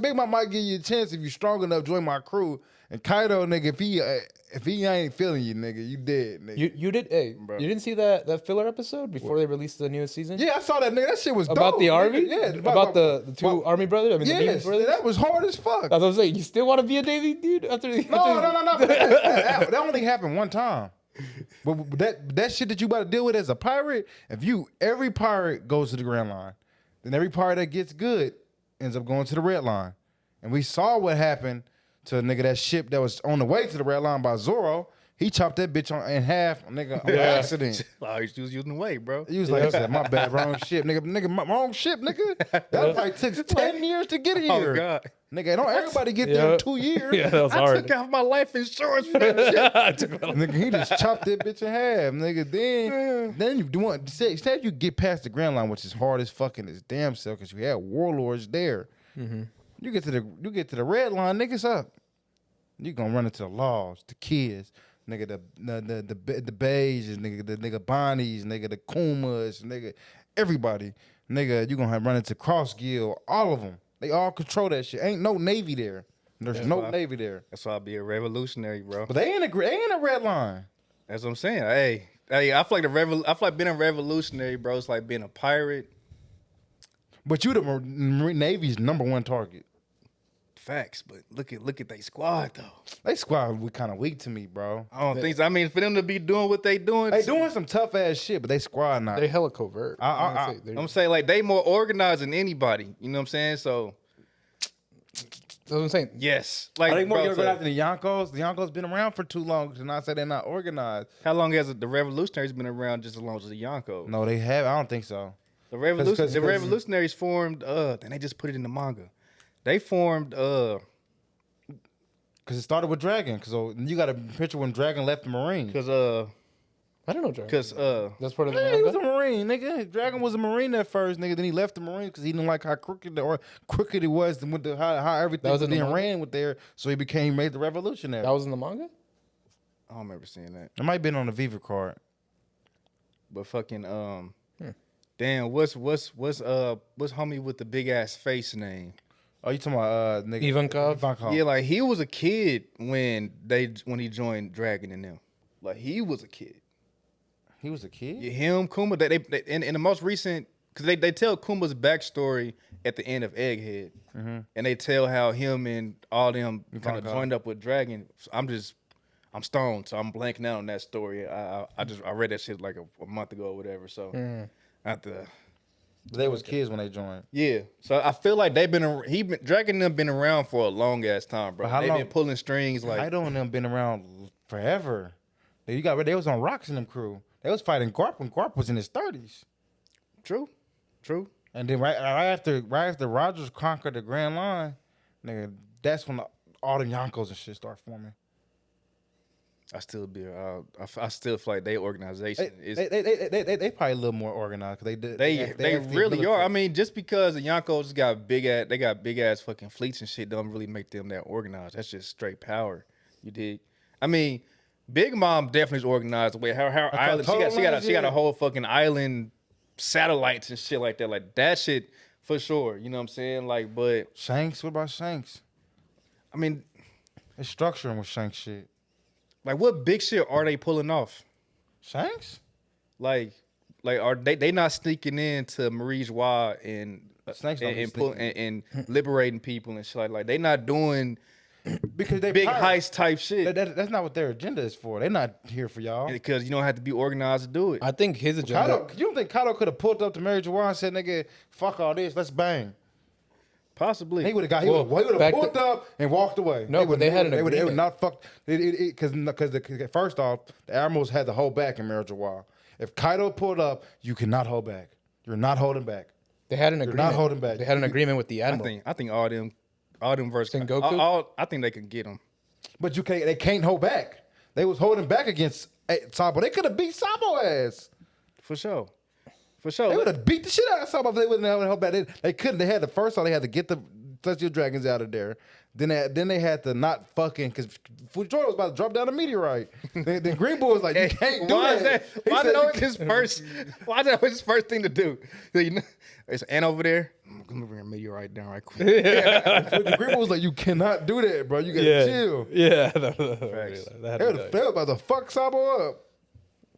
Big Mom might give you a chance if you strong enough, join my crew. And Kaido, nigga, if he ain't feeling you, nigga, you dead, nigga. you did. Hey, Bro. you didn't see that filler episode before they released the newest season? Yeah, I saw that, nigga. That shit was About dope, the nigga. army? Yeah, About the two army brothers? I mean, the Yes, Demon brothers? that was hard as fuck. That's what I'm saying. You still want to be a Navy dude after the No. That only happened one time. But that shit that you about to deal with as a pirate, every pirate goes to the Grand Line, then every pirate that gets good ends up going to the Red Line. And we saw what happened to a nigga that ship that was on the way to the Red Line by Zoro. He chopped that bitch in half, nigga, on accident. Oh, he was using the way, bro. He was like, he said, my bad, wrong ship, nigga, my wrong ship, nigga. That probably took 10 years to get here. Oh God. Nigga, don't everybody get there in 2 years. Yeah, that was I hard. took out my life insurance for that shit. Nigga, he just chopped that bitch in half, nigga. Then you do want say you get past the Grand Line, which is hard as fucking his damn self, because you had warlords there. You get to the Red Line, niggas up. You gonna run into the laws, the kids, nigga, the beiges, nigga, the nigga Bonnies, nigga, the Kumas, nigga, everybody, nigga. You gonna run into Cross Guild, all of them. They all control that shit. Ain't no Navy there. There's no Navy there. That's why I'll be a revolutionary, bro. But they ain't a Red Line. That's what I'm saying. Hey, I feel like being a revolutionary, bro. It's like being a pirate. But you the Marine Navy's #1 target. Facts, but look at they squad though. They squad kind of weak to me, bro. I don't think so. I mean, for them to be doing what they doing, They doing some tough ass shit, but they squad not. They hella covert. I'm saying like they more organized than anybody. You know what I'm saying? So That's what I'm saying. Yes. Like, I think more bro, going so after the Yonkos. The Yonkos been around for too long to not say they're not organized. how long has the Revolutionaries been around just as long as the Yonkos? No, they have. I don't think so. The 'Cause- the Revolutionaries formed, then they just put it in the manga. They formed, Because it started with Dragon. Because you got a picture when Dragon left the Marine. I don't know, Dragon. because That's part of the Yeah, he was a manga. Marine, nigga. Dragon was a Marine at first, nigga. Then he left the Marine because he didn't like how crooked it was with how everything That was was in the being manga? ran with there. So he made the revolutionary. That was in the manga. I don't remember seeing that. It might have been on the Viva card. But fucking damn, what's homie with the big ass face name? Oh, you talking about nigga Ivankov? Ivankov. Yeah, like he was a kid when he joined Dragon and them. Like he was a kid. He was a kid. Yeah, him, Kuma. They in the most recent, because they tell Kuma's backstory at the end of Egghead, and they tell how him and all them kind of joined up with Dragon. So I'm stoned, so I'm blanking out on that story. I read that shit like a month ago or whatever. So I have to. They was kids when they joined. Yeah, so I feel like Dragon and them been around for a long ass time, bro. But how They've long- been pulling strings like Kaido and them been around forever. They was on Rocks in them crew. They was fighting Garp when Garp was in his 30s. true. And then right after Rogers conquered the Grand Line, nigga, that's when all the Yonkos and shit start forming. I still feel like their organization is. They probably a little more organized because They have the really are. military. I mean, just because the Yonkos got big ass fucking fleets and shit, don't really make them that organized. That's just straight power. You dig? I mean, Big Mom definitely is organized the way her island. She got a whole fucking island, satellites and shit like that. Like that shit for sure. You know what I'm saying? Like, but Shanks. What about Shanks? I mean, It's structuring with Shanks shit. like what big shit are they pulling off? Shanks? Like are they not sneaking into Marie Joie and Snakes don't be and liberating people and shit like they not doing Because they big pirates. heist type shit That's not what their agenda is for. They're not here for y'all. because you don't have to be organized to do it. I think his agenda. Kaido, you don't think Kaido could have pulled up to Mary Joanne and said, "Nigga, fuck all this, let's bang." Possibly. He would have got. He Well, would have back pulled to- up and walked away. No, but they had an They would agreement. not fuck. Because first off, the admirals had to hold back in Mary Joanne. If Kaido pulled up, you cannot hold back. You're not holding back. They had an You're agreement. not holding back. They had an agreement with the I admiral. think all them versus Sengoku? I think they can get them. But you can't. They can't hold back. They was holding back against Sabo. They could have beat Sabo ass. For sure. They would have beat the shit out of Sabo if they wouldn't have held back. They couldn't. They had the first. All they had to get the Celestial Dragons out of there. Then they had to not fucking because Fujitora was about to drop down a meteorite. then Green Bull was like, you can't do Why that. is that? Why is that always his first? Why is that always his first thing to do? So, you know, there's an ant over there. I'm gonna bring a meteorite down right quick. Green Bull was like, you cannot do that, bro. You gotta chill. Yeah. They were about to fuck Sabo up.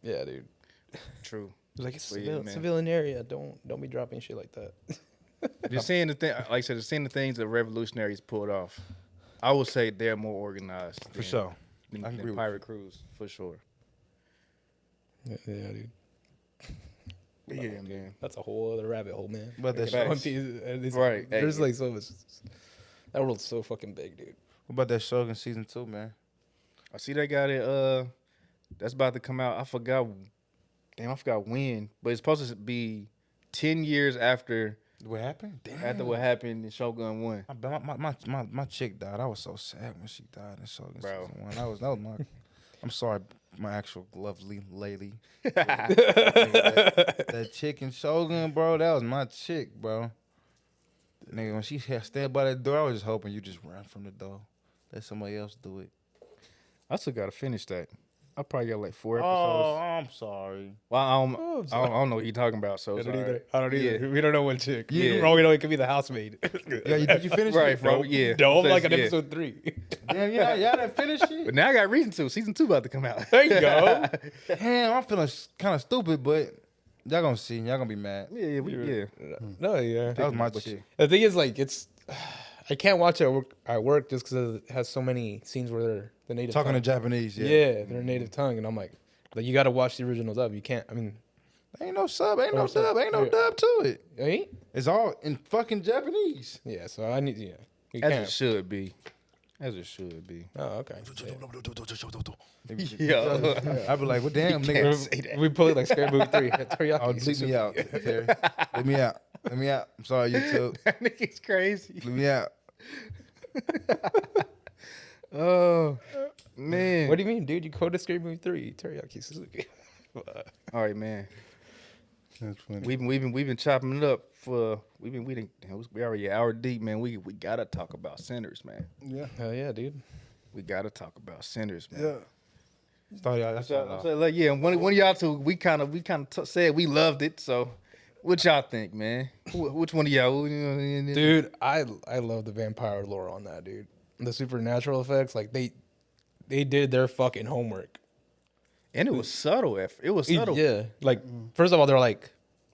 Yeah, dude. True. Like it's But yeah, man. civilian area. Don't be dropping shit like that. Just seeing the thing, like I said, just seeing the things that revolutionaries pulled off. I would say they're more organized For sure. than, I can than agree with pirate crews, for sure. Yeah, dude. Yeah, man. That's a whole other rabbit hole, man. But that Facts. One Piece, Right. Hey, There's like so much. That world's so fucking big, dude. What about that Shogun season 2, man? I see they got it. That's about to come out. I forgot when, but it's supposed to be 10 years after What happened? what happened in Shogun 1. My chick died. I was so sad when she died in Shogun Bro. season 1. That was my. I'm sorry, my actual lovely lady. that chick in Shogun, bro. That was my chick, bro. Nigga, when she had stand by that door, I was just hoping you just ran from the door. Let somebody else do it. I still gotta finish that. I probably got like 4 Oh, episodes. I'm sorry. Well, I don't know what you're talking about. So I don't sorry. either. I don't either. Yeah. We don't know what chick. Yeah. We know it could be the housemaid. Yeah, did you finish Right, it? bro. Yeah. No, I'm like on Yeah. episode 3. Damn, y'all didn't finish But it. now I got reason to. Season 2 about to come out. There you go. Damn, I'm feeling kind of stupid, but y'all gonna see. Y'all gonna be mad. yeah. No, yeah. That was my chick. The thing is, like, I can't watch it at work just because it has so many scenes where they're the native Talking tongue. to Japanese, Yeah, their native tongue, and I'm like you got to watch the original dub. You can't. I mean, Ain't no sub, ain't no sub. dub, ain't no Yeah. dub to it. ain't. It's all in fucking Japanese. Yeah, so I need. Yeah, You As can't. it should be. As it should be. Oh, okay. Yeah. I'd be like, well, damn, Can't nigga. say that. We pull it like Scary Movie 3. Teriyaki. Oh, bleep me out, Terry. Let me out. Let me out. I'm sorry, YouTube. That nigga's crazy. Let me out. Oh man. What do you mean, dude? You quoted Scary Movie 3. Teriyaki Suzuki. All right, man. That's funny. We've been chopping it up for we already an hour deep, man. We gotta talk about centers, man. Yeah. Hell yeah, dude. We gotta talk about centers, man. Yeah. Start y'all. That's So, like, yeah, one of y'all two, we kind of said we loved it. So, what y'all think, man? Which one of y'all? Dude, I love the vampire lore on that, dude. The supernatural effects, like they did their fucking homework. And it was subtle. It was subtle. Yeah. Like, first of all, they're like,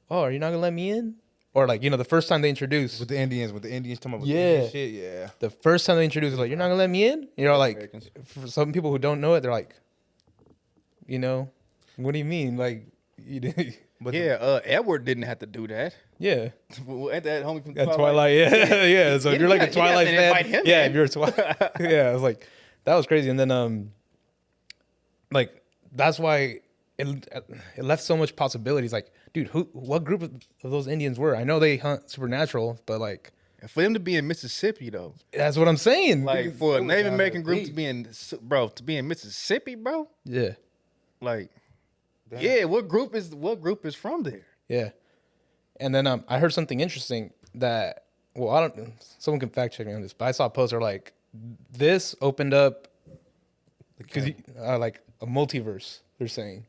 "Oh, are you not gonna let me in?" Or like, the first time they introduced, with the Indians talking about Yeah. Indian shit, yeah. the first time they introduced, like, "You're not gonna let me in?" Like, Americans. for some people who don't know it, they're like, what do you mean? Like, you did, But Yeah, Edward didn't have to do that. yeah. At that homie from At Twilight, yeah, yeah. So if you're like a didn't have Twilight to fan, invite him yeah, in. if you're a Twilight, yeah, I was like, that was crazy. And then, like, that's why it left so much possibilities. Like, dude, what group of those Indians were? I know they hunt supernatural, but like, For them to be in Mississippi though, that's what I'm saying. like for a was Native down American there group to be in Mississippi, bro. yeah, Like, yeah, what group is from there? yeah. And then I heard something interesting that, well, I don't. Someone can fact check me on this, but I saw a poster like this opened up because like a multiverse. They're saying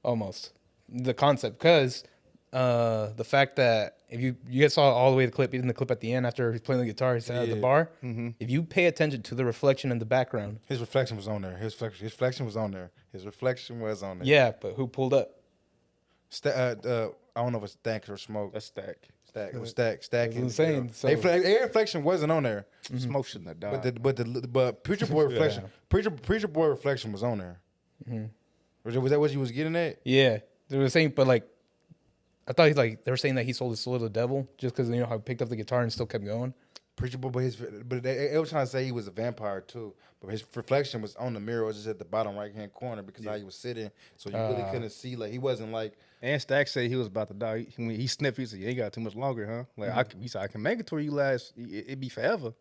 almost the concept because the fact that if you guys saw all the way the clip, even the clip at the end after he's playing the guitar, he's at the bar. If you pay attention to the reflection in the background, his reflection was on there. His reflection was on there. His reflection was on there. yeah, but who pulled up? I don't know if it's Stack or Smoke. That's Stack. Stack. It was Stack. Stack. That's what I'm saying. So- Air reflection wasn't on there. Smoke shouldn't have died. But Preacher Boy reflection. Preacher Boy reflection was on there. Was that what you was getting at? Yeah, they were saying, but like, I thought they were saying that he sold his soul to the devil just because how he picked up the guitar and still kept going. Preacher Boy, but they were trying to say he was a vampire too. But his reflection was on the mirror, it was just at the bottom right hand corner because how he was sitting, so you really couldn't see. Like he wasn't like. And Stack said he was about to die. When he sniffed, he said, "You ain't got too much longer, huh?" Like he said, "I can make it to where you last. It be forever.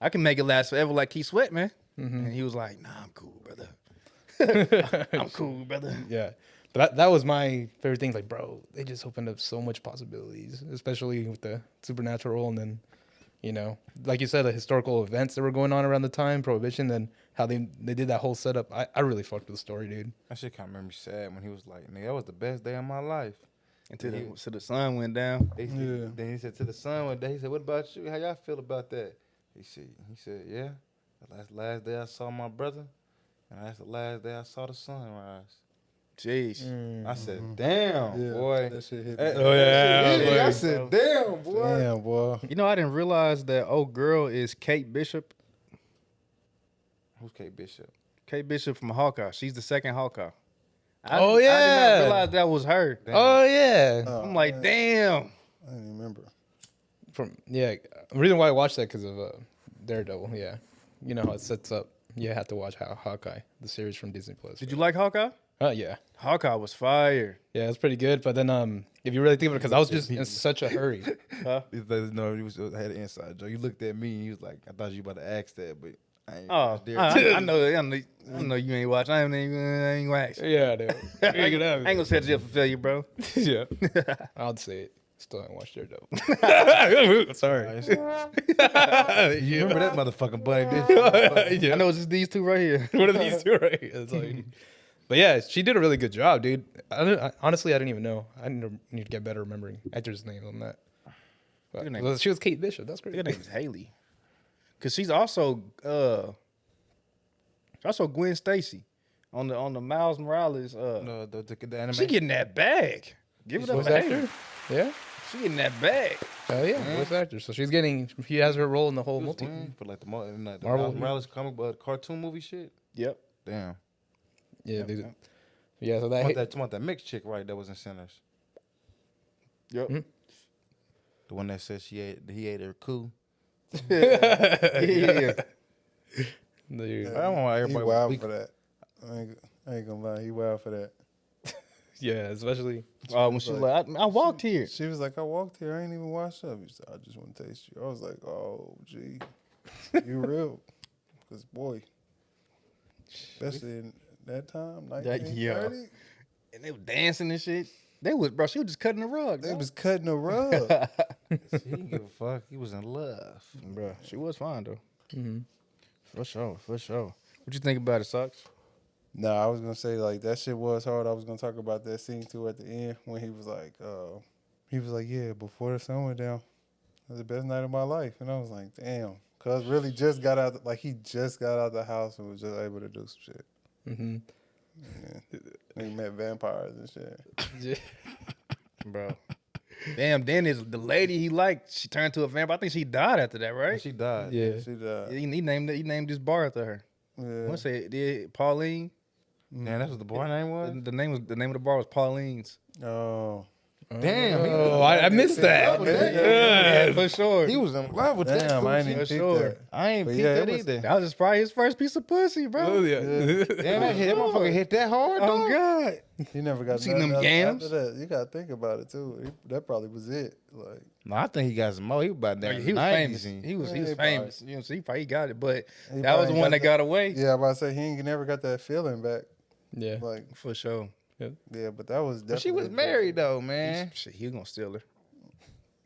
I can make it last forever, like Keith Sweat, man." And he was like, "Nah, I'm cool, brother. I'm cool, brother." Yeah, but that was my favorite thing. Like, bro, they just opened up so much possibilities, especially with the supernatural, and then, like you said, the historical events that were going on around the time, Prohibition, then how they did that whole setup. I really fucked with the story, dude. That shit kind of made me sad when he was like, "Nigga, that was the best day of my life." Until the sun went down. Then he said to the son one day, he said, "What about you? How y'all feel about that?" He said, "Yeah, that's the last day I saw my brother, and that's the last day I saw the sunrise." Jeez. I said, "Damn, boy." That shit hit That- me. Oh, yeah, that shit hit me. boy. I said, "Damn, boy." Damn, boy. You know, I didn't realize that old girl is Kate Bishop. Who's Kate Bishop? Kate Bishop from Hawkeye. She's the second Hawkeye. Oh, I did yeah. not realize that was her. Oh yeah, I'm like, damn. I didn't remember. the reason why I watched that because of Daredevil. Yeah, you know how it sets up. You have to watch Hawkeye, the series from Disney Plus. Did you like Hawkeye? Yeah. Hawkeye was fire. Yeah, it's pretty good. But then, if you really think of it, because I was just in such a hurry. Huh? He's like, no, he had an inside joke. You looked at me and he was like, "I thought you were about to ask that, but I ain't." Oh, dare." I know you ain't watching. I ain't gonna ask. Yeah, dude. I ain't gonna set you up for failure, bro. Yeah, I'll say it. Still haven't watched Daredevil. Sorry. You remember that motherfucking buddy? Did you? I know it's just these two right here. What are these two right here? That's all you need. But yeah, she did a really good job, dude. Honestly, I didn't even know. I need to get better remembering actors' names on that. But, Your name- well, she was Kate Bishop. That's great. Her name is Haley, cause she's also Gwen Stacy on the Miles Morales. No, the anime. She getting that bag. Give it up Voice for actor? Haley. Yeah. She getting that bag. Hell yeah, voice actor. So she has her role in the whole He was multi. Gwen for like the Marvel, Miles Morales comic cartoon movie shit. Yep. Damn. Yeah, dude. Yeah, so that. Talking about that mixed chick, right? That was in Sinners. Yep. Mhm. The one that said he ate her coup. Yeah. Dude. I don't want He everybody. wild for that. I ain't gonna lie, he wild for that. Yeah, especially. When she was like, I walked here. She was like, I walked here, I ain't even washed up. He said, I just want to taste you. I was like, oh, gee, you real. Because, boy, especially in that time, 1930, And they were dancing and shit. They was, bro, she was just cutting the rug. they was cutting a rug. He didn't give a fuck. He was in love. Bro, she was fine, though. Mm-hmm. For sure, for sure. What you think about it, Socks? Nah, I was gonna say like that shit was hard. I was gonna talk about that scene too at the end when he was like, yeah, before the sun went down, it was the best night of my life, and I was like, damn, cuz really just got out, like he just got out the house and was just able to do some shit. Mm-hmm. Yeah. He met vampires and shit. Bro. Damn, then the lady he liked, she turned to a vampire. I think she died after that, right? She died. Yeah. She died. He named this bar after her. Yeah. What's it? Pauline. Damn, that's what the boy name was. The name of the bar was Pauline's. Oh. Damn. Oh, I missed that. Yeah, for sure. He was in love with that. Damn, I ain't for even sure. sure. I ain't But peeped yeah, that it was- either. That was just probably his first piece of pussy, bro. Oh, yeah. Damn, that motherfucker hit that hard, Oh dog. God. He never got seen nothing them else yams? after that. You gotta think about it too. That probably was it. Like No, I think he got some more. He was about Oh, that. yeah, he was famous. He was Yeah, famous. You know, so he probably got it. But he that was the probably one that got away. Yeah, I'm about to say he ain't never got that feeling back. Yeah. Like For sure. yeah, but that was But she definitely was married though, man. Shit, he was gonna steal her.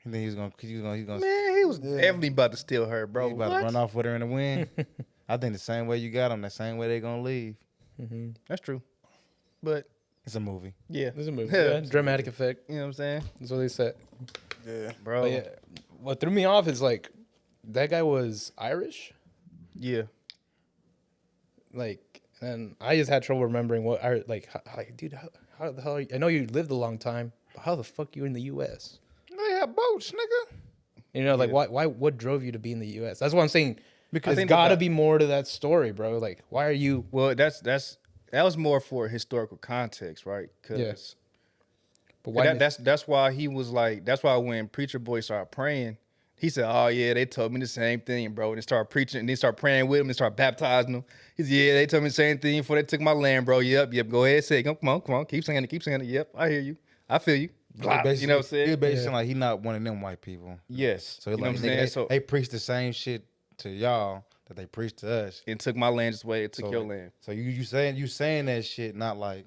You think he's gonna Man, he was Yeah. definitely about to steal her, bro. he about What? to run off with her in the wind? I think the same way you got him, the same way they gonna leave. Mm-hmm. That's true. But It's a movie. yeah, There's a movie. Yeah. Dramatic effect. you know what I'm saying, That's what they said. Yeah. bro? But yeah, what threw me off is like that guy was Irish. Yeah. Like, and I just had trouble remembering what I like. Like, dude, how the hell? I know you lived a long time, but how the fuck you in the U.S.? They have boats, nigga. You know, like why? What drove you to be in the U.S.? That's what I'm saying. Because There's got to be more to that story, bro. Like, why are you? Well, that was more for historical context, right? Cause Yes. But why? that's why he was like. That's why when Preacher Boy started praying, he said, "Oh yeah, they told me the same thing, bro." And they started preaching, and they started praying with him, and started baptizing him. He said, "Yeah, they told me the same thing before they took my land, bro. Yep. Go ahead, say it. Come on, keep saying it. Yep, I hear you. I feel you. Blah, you know what I'm saying? He basically like he not one of them white people. Yes. So you he know like what I'm saying? they, So they preach the same shit to y'all that they preach to us. it took my land just the way it took So, your like, land. So you saying that shit not like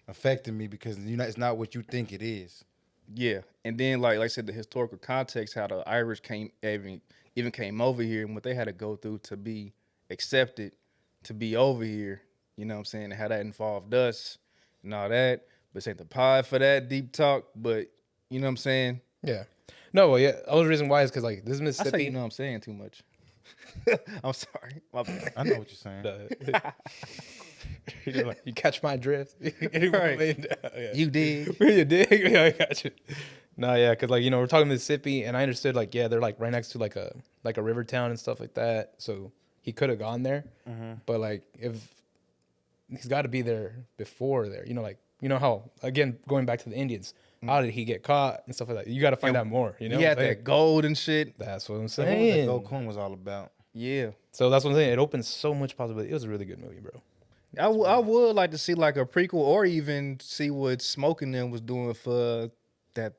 affecting me because it's not what you think it is. Yeah, and then like I said, the historical context, how the Irish even came over here and what they had to go through to be accepted, to be over here. You know what I'm saying? And how that involved us and all that. But this ain't the pod for that deep talk. But you know what I'm saying? Yeah. No, well, yeah. The only reason why is because like this is I Mississippi. say you know what I'm saying too much. I'm sorry. My bad. I know what you're saying. You catch my drift. Right. Yeah. You did. You dig? Yeah, I got you. No, yeah, because like we're talking Mississippi, and I understood like they're like right next to like a river town and stuff like that. So he could have gone there, but like if he's got to be there before there, like how again going back to the Indians, how did he get caught and stuff like that? You got to find out more. You know, He had what I'm that saying? gold and shit. That's what I'm What saying. that Gold Coon was all about. Yeah. So that's what I'm saying. It opens so much possibility. It was a really good movie, bro. I would like to see like a prequel or even see what Smoking Them was doing for that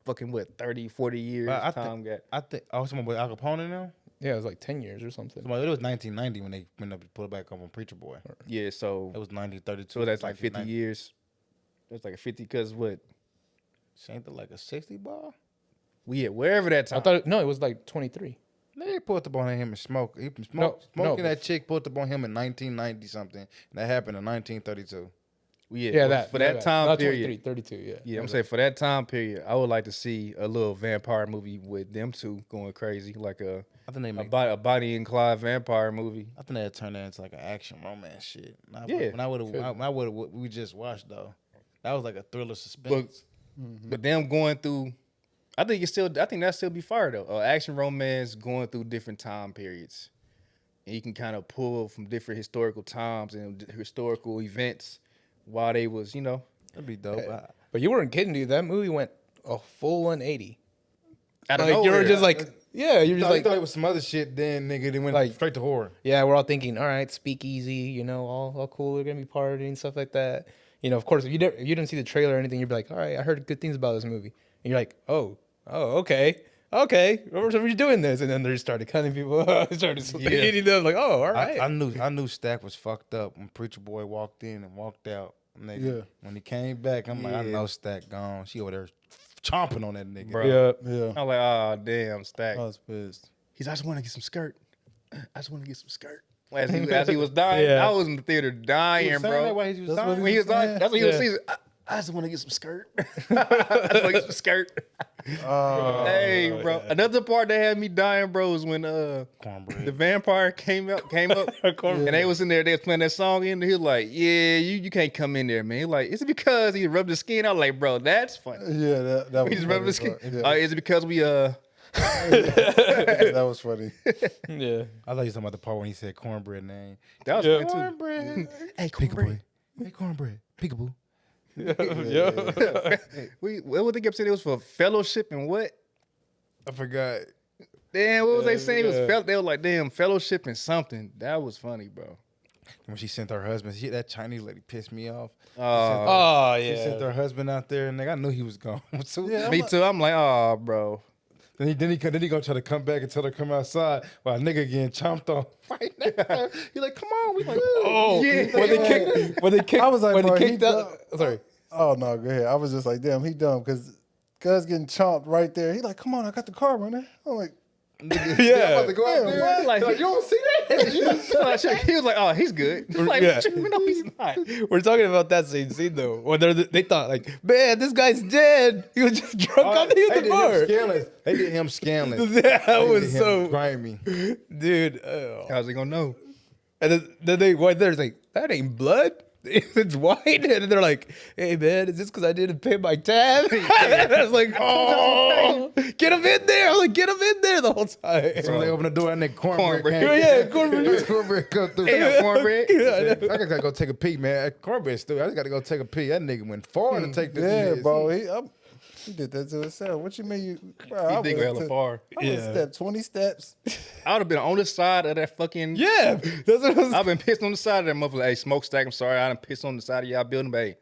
fucking 30, 40 years But time gap. I think someone with Al Capone now. Yeah, it was like 10 years or something. It was 1990 when they went up to put it back up on Preacher Boy. Yeah, so It was 1932. so that's like 50 1990. years. That's like a 50 because what? Ain't that like a 60 ball? We at wherever that time. I thought it was like 23. They put up on him and smoke. Smoking No. that chick put up on him in 1990 something. And that happened in 1932. For that time not period. 32, yeah. Yeah, I'm saying for that time period, I would like to see a little vampire movie with them two going crazy, like a I think they make. a Bonnie and Clyde vampire movie. I think they'd turn that into like an action romance shit. Yeah. When I would have we just watched though, that was like a thriller suspense. But them going through, I think that still be fire though. Action romance going through different time periods, and you can kind of pull from different historical times and historical events while they was, That'd be dope. But you weren't kidding, dude. That movie went a full 180. Out of Like you were nowhere. just like, yeah, you're just I like, thought it was some other shit. Then nigga, they went Like- straight to horror. yeah, we're all thinking, all right, speakeasy, you know, all cool, we're gonna be partying, stuff like that. You know, of course, if you didn't see the trailer or anything, you'd be like, all right, I heard good things about this movie, and you're like, oh, okay, we're doing this, and then they started cutting people, started eating them, like, oh, all right, I knew Stack was fucked up when Preacher Boy walked in and walked out. Nigga. Yeah. When he came back, I'm like, I know Stack gone. She over there chomping on that nigga. Bro. yeah, Yeah. I'm like, oh damn, Stack. I was pissed. He's I just want to get some skirt. I just want to get some skirt. As he was dying, Yeah. I was in the theater dying, He was saying bro. that while he was That's dying. what When he was dying, Yeah. that's what he was Yeah. saying. I just want to get some skirt. I just want to get some skirt. Hey, bro. Another part that had me dying, bro, was when Cornbread. the vampire came up, and they was in there. They was playing that song in. He was like, "Yeah, you can't come in there, man." He like, "Is it because he rubbed his skin?" I was like, "Bro, that's funny." Yeah, that He was just rubbed his skin. funny. Yeah. Is it because we That was funny. yeah. I thought you were talking about the part when he said cornbread name. That was Yeah. funny too. Cornbread. Hey, Peekaboo. Hey, cornbread. Peekaboo. Yeah. What would they kept saying? It was for fellowship and what? I forgot. Damn, what was they saying? It was yeah. they were like, damn, fellowship and something. That was funny, bro. When she sent her husband, that Chinese lady pissed me off. Oh She sent yeah. her husband out there, and nigga, I knew he was gone. So, Yeah. Me too. I'm like, oh, bro. Then he gonna try to come back and tell her to come outside while a nigga getting chomped on right now. He like, come on. We like, Oh, Yeah. when they kicked, I was like, when bro, they he kicked out. Sorry. Oh no, go ahead. I was just like, damn, he dumb because Cuz getting chomped right there. He like, come on, I got the car running. I'm like, Yeah. I'm about to go out there. what? Like, you don't see that? He was like, oh, he's good. Like, Yeah. no, he's not. We're talking about that same scene though, when they thought like, man, this guy's dead. He was just drunk on the bar. They did him scaling. That was so, grimy. dude. How's he gonna know? And then they went there. It's like that ain't blood. It's white, and they're like, "Hey man, is this because I didn't pay my tab?" I was like, "Oh, get him in there!" I was like, "Get him in there!" the whole time. So they open the door and that cornbread Cornbread. came. Yeah, cornbread. Cornbread come through. Damn, cornbread. I gotta go take a pee, man. Cornbread's through. I just gotta go take a pee. That nigga went far to take this. yeah, bro. He did that to himself. What you mean? He think hella far. I would step 20 steps. I would have been on the side of that fucking. Yeah, that's what I was. I've been pissed on the side of that motherfucker. Hey, smokestack, I'm sorry. I done pissed on the side of y'all building, but hey.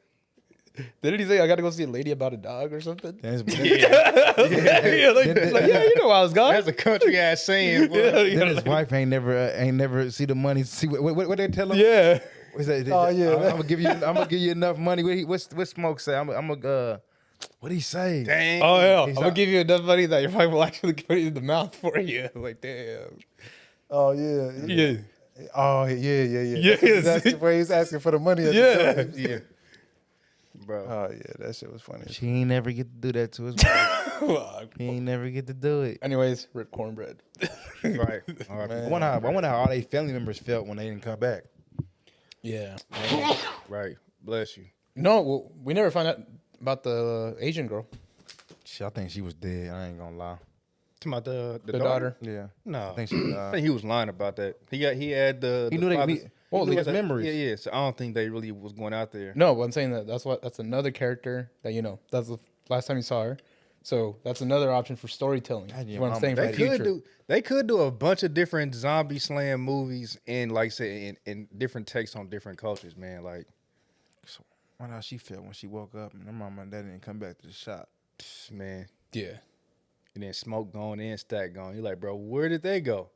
Didn't he say I got to go see a lady about a dog or something? That's, Yeah, like, you know I was gone. That's a country ass saying, boy. then his wife ain't never see the money. See what they tell him? Yeah. What's that? Oh, yeah. I'm gonna give you enough money. What Smoke say? I'm gonna what he say? Dang. Oh yeah, I'm He's gonna not- give you enough money that your wife will actually put it in the mouth for you. Like damn. Oh, yeah. Yeah. Oh, yeah. Yes. That's exactly where he's asking for the money. At Yeah. the time. Yeah. Bro. Oh, yeah. That shit was funny. She ain't never get to do that to his wife. He ain't never get to do it. Anyways, rip cornbread. Right. All right. I wonder how all their family members felt when they didn't come back. Yeah. Right. Bless you. No, well, we never found out about the Asian girl, Shit, I think she was dead. I ain't gonna lie. Talking about the the daughter. Yeah. No. I think she I think he was lying about that. He had the. He the knew they father's- meet. Well, knew his that- memories. Yeah. So I don't think they really was going out there. No, but I'm saying that's another character that that's the last time you saw her. So that's another option for storytelling. God, yeah, What I'm saying for They the could future. they could do a bunch of different zombie slam movies and like I say in different takes on different cultures, man. Like So, wonder how she felt when she woke up and her mama and daddy didn't come back to the shop. man. Yeah. And then smoke going in, stack going. You're like, bro, where did they go?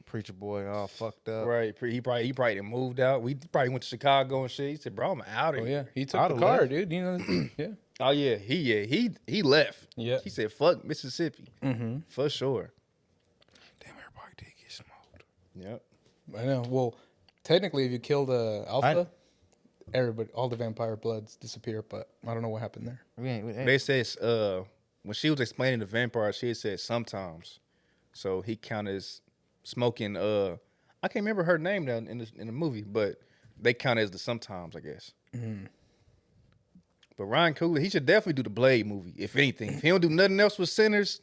Preacher boy all fucked up. Right. He probably done moved out. We probably went to Chicago and shit. He said, bro, I'm out of Oh here. yeah, he took I'd the have car, left. dude. You know, yeah. Oh yeah. He left. Yeah. He said, fuck Mississippi. Mm-hmm. For sure. Damn, everybody did get smoked. Yep. I know. Well, technically, if you kill the alpha, everybody, all the vampire bloods disappear. But I don't know what happened there. We ain't They said when she was explaining the vampire, she had said sometimes. So he counted as smoking I can't remember her name now in the movie, but they count as the sometimes, I guess. Mm-hmm. But Ryan Coogler, he should definitely do the Blade movie. If anything, if he don't do nothing else with Sinners,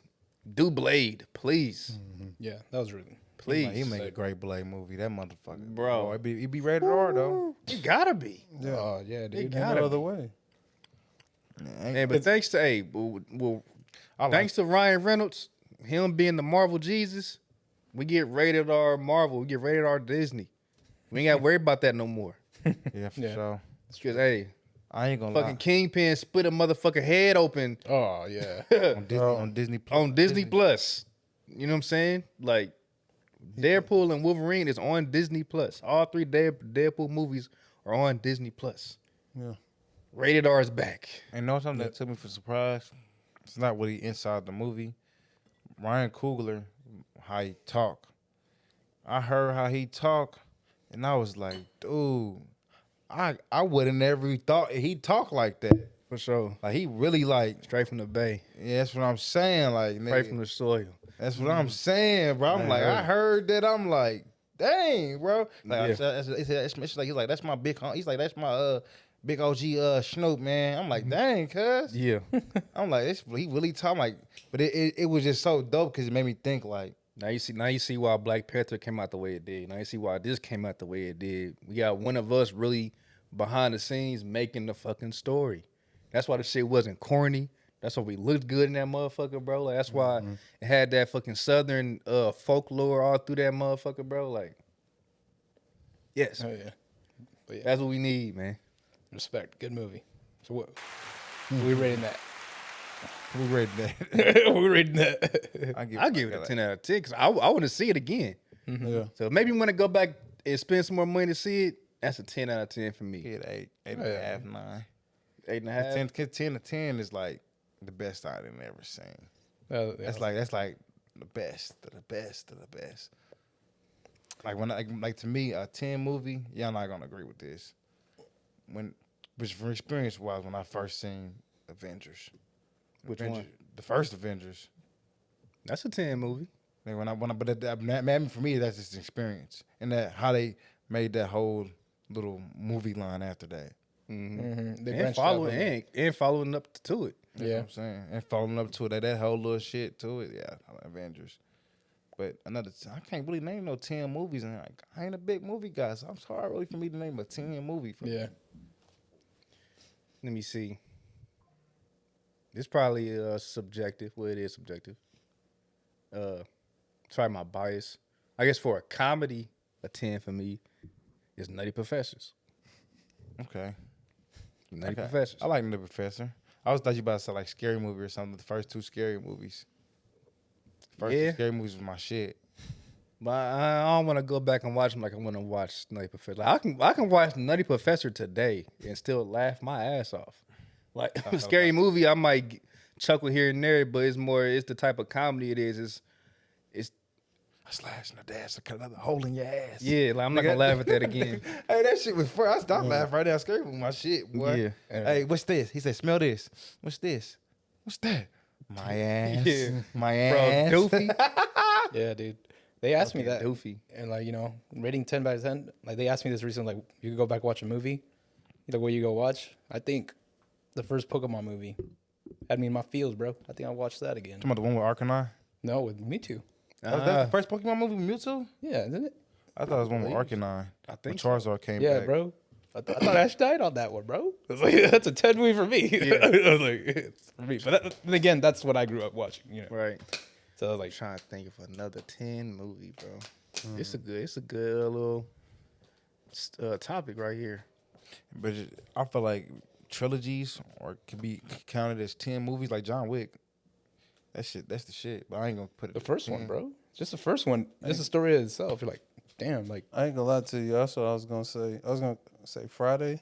do Blade, please, Yeah, that was really. please. he make a great Blade movie. That motherfucker, Bro. he be rated R though. You gotta be. Yeah. Yeah, It dude. gotta No be. other way. And but thanks to well, Thanks to Ryan Reynolds, him being the Marvel Jesus, we get rated R Marvel. We get rated R Disney. We ain't got to worry about that no more. Yeah, for Yeah. sure. Because, hey, I ain't gonna fucking lie. Kingpin split a motherfucking head open Oh yeah. On Disney Plus. on Disney Plus. You know what I'm saying? Like, Deadpool and Wolverine is on Disney Plus. All 3 Deadpool movies are on Disney Plus. Yeah. Rated R is back. And know something that took me for surprise? It's not really inside the movie. Ryan Coogler, how he talk. I heard how he talk, and I was like, dude, I would have never thought he talk like that. For sure. Like he really like, Straight from the bay. yeah, that's what I'm saying. Like, Straight nigga, from the soil. that's what I'm saying, bro. I'm like, I heard that. I'm like, dang, bro. Like, it's like that's my big. He's like, that's my big OG Snoop, man. I'm like, dang, cuz. Yeah. I'm like, he really talking like, but it was just so dope because it made me think like, Now you see why Black Panther came out the way it did. Now you see why this came out the way it did. We got one of us really behind the scenes making the fucking story. That's why the shit wasn't corny. That's why we looked good in that motherfucker, bro. Like, that's why it had that fucking southern folklore all through that motherfucker, bro. Like, yes, Oh yeah. But yeah, that's what we need, man. respect. Good movie. So what? We rating that. we read that. We rating that. I give it a 10 out of 10 because I want to see it again. Yeah. So maybe when I go back and spend some more money to see it, that's a 10 out of 10 for me. Hit 8.5, 9. 8.5. 10 to 10 is like the best I've ever seen. Yeah. That's like the best of the best of the best. Like when like to me a 10 movie, y'all not gonna agree with this. Which from experience wise, when I first seen Avengers. Which one? The first Avengers. That's a 10 movie. Like but for me that's just an experience and that how they made that whole little movie line after that. Mm-hmm. They And branched out with it. following up to it. That's what I'm saying. And following up to it, that whole little shit to it, yeah, Avengers. But I can't really name no 10 movies, and like, I ain't a big movie guy, so it's hard really for me to name a 10 movie. Yeah. Let me see. It's probably subjective. Well, it is subjective. Sorry, my bias. I guess for a comedy, a 10 for me is Nutty Professors. Okay. Nutty Professors. I like The Professor. I was thought you about to say like Scary Movie or something. The first 2 Scary movies. First 2 Scary movies was my shit. But I don't want to go back and watch them like I want to watch Nutty Professor. Like, I can watch Nutty Professor today and still laugh my ass off. Like Scary Movie, I might chuckle here and there, but it's the type of comedy it is. It's I slashed in the dash, I cut another hole in your ass. yeah, like I'm not gonna laugh at that again. Hey, that shit was fun. I stopped laughing right now. Scary Movie, my shit, boy. Yeah. Hey, what's this? He said, smell this. What's this? What's that? My ass. Yeah. My Bro, ass. doofy. Yeah, dude. They asked me that. Doofy. And like, rating 10 by 10. Like they asked me this recently, like you could go back and watch a movie. Like what you go watch? I think the first Pokemon movie had me in my feels, bro. I think I'll watch that again. Talking about the one with Arcanine? No, with Mewtwo. That's the first Pokemon movie with Mewtwo? Yeah, isn't it? I thought it was one with Arcanine. I think when Charizard came Yeah, back. bro. I thought Ash died on that one, bro. I was like, that's a 10 movie for me. I was like, it's for me. But then again, that's what I grew up watching, Right. So I was like, Trying to think of another 10 movie, bro. It's a good little topic right here. But I feel like trilogies or could be counted as 10 movies like John Wick. That's the shit. But I ain't gonna put it. the first one, bro. Just the first one. Just the story itself. You're like, damn, like, I ain't gonna lie to you. That's what I was gonna say. I was gonna say Friday.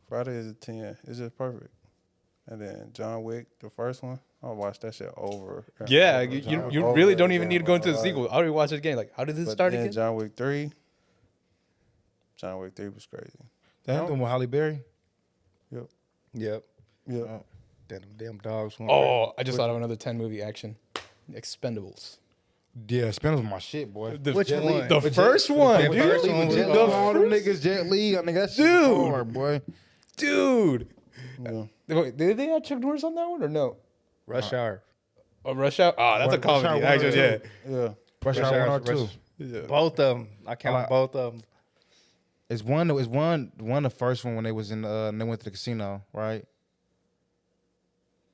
Friday is a 10. It's just perfect. And then John Wick, the first one, I'll watch that shit over. and yeah, over, you over really don't again even need to go into the with my sequel. I already watched it again. Like, how did this But start then again? John Wick 3. John Wick 3 was crazy. That one with Halle Berry? Yep. Yep. Yep. Damn dogs. went Oh, I just thought of another 10 movie action. Expendables. Yeah, Spin was my shit, boy. Which one? The first one, The dude. first one was All them niggas, Jet Li, I think that shit Dude. hard, boy. Dude. Yeah. Wait, did they have Chuck Norris on that one or no? Rush Hour. Oh, Rush Hour? Oh, that's a Rush Hour comedy. one or Actually, yeah. Yeah. Rush Rush Hour Hour, 1 or 2. Rush- Both of them. I count like- both of them. It's one the first one when they was in they went to the casino, right?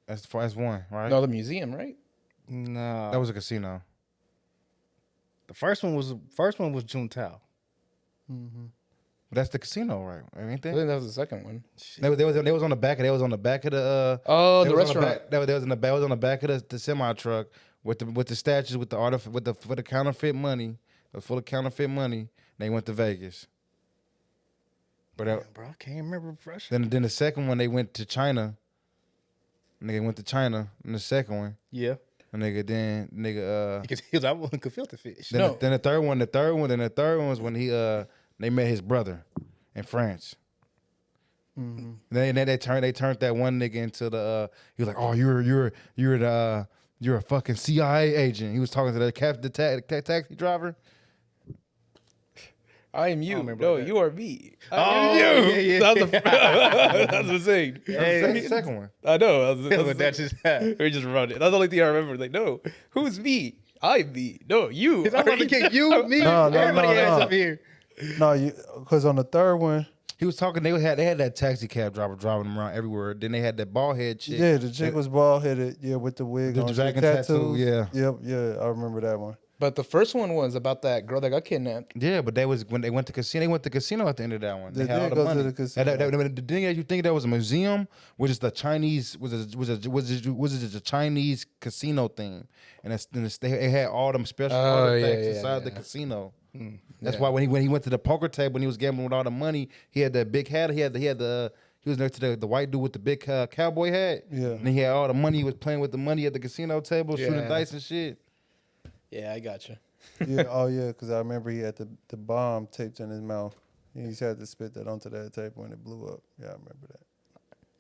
That's far as one, right? No, the museum, right? No, That was a casino. the first one was Juntao. But that's the casino, right? Ain't I that? think that was the second one. They was on the back. They was on the back of the. Oh, they the was on restaurant. back, they was in the back. Was on the back of the semi truck with the statues with the with the counterfeit money, full of counterfeit money. They went to Vegas. But Damn, bro, I can't remember Russia. then the second one they went to China. Nigga went to China in the second one. Yeah, And nigga because he was I wasn't gefilte fish. then, No. then the third one was when they met his brother in France. Then they turned that one nigga into the he was like, oh, you're a fucking CIA agent. He was talking to the taxi driver. I am you. remember No, that. you are me. I Oh, am you. yeah. That's that's insane. That's the second one. I know. But that's just we just run it. That's the only thing I remember. Like, no, who's me? I'm me. No, you. I'm about to kick you, me, No, everybody else no. up here. No, because on the third one, He was talking. They had that taxi cab driver driving them around everywhere. Then they had that bald head chick. yeah, the chick was bald headed, yeah, with the wig The on, dragon tattoos. tattoo, yeah. Yep, yeah, I remember that one. But the first one was about that girl that got kidnapped. Yeah, but when they went to casino. They went to casino at the end of that one. They had all did the go money. to the casino. The thing is, you think that was a museum, which is the Chinese was it a Chinese casino thing, and they had all them special artifacts inside the casino. That's why when he went to the poker table when he was gambling with all the money, he had that big hat. He was next to the white dude with the big cowboy hat. Yeah. And he had all the money. He was playing with the money at the casino table, shooting Yeah. dice and shit. Yeah, I got you. Yeah, oh yeah, because I remember he had the bomb taped in his mouth. He had to spit that onto that tape when it blew up. Yeah, I remember that.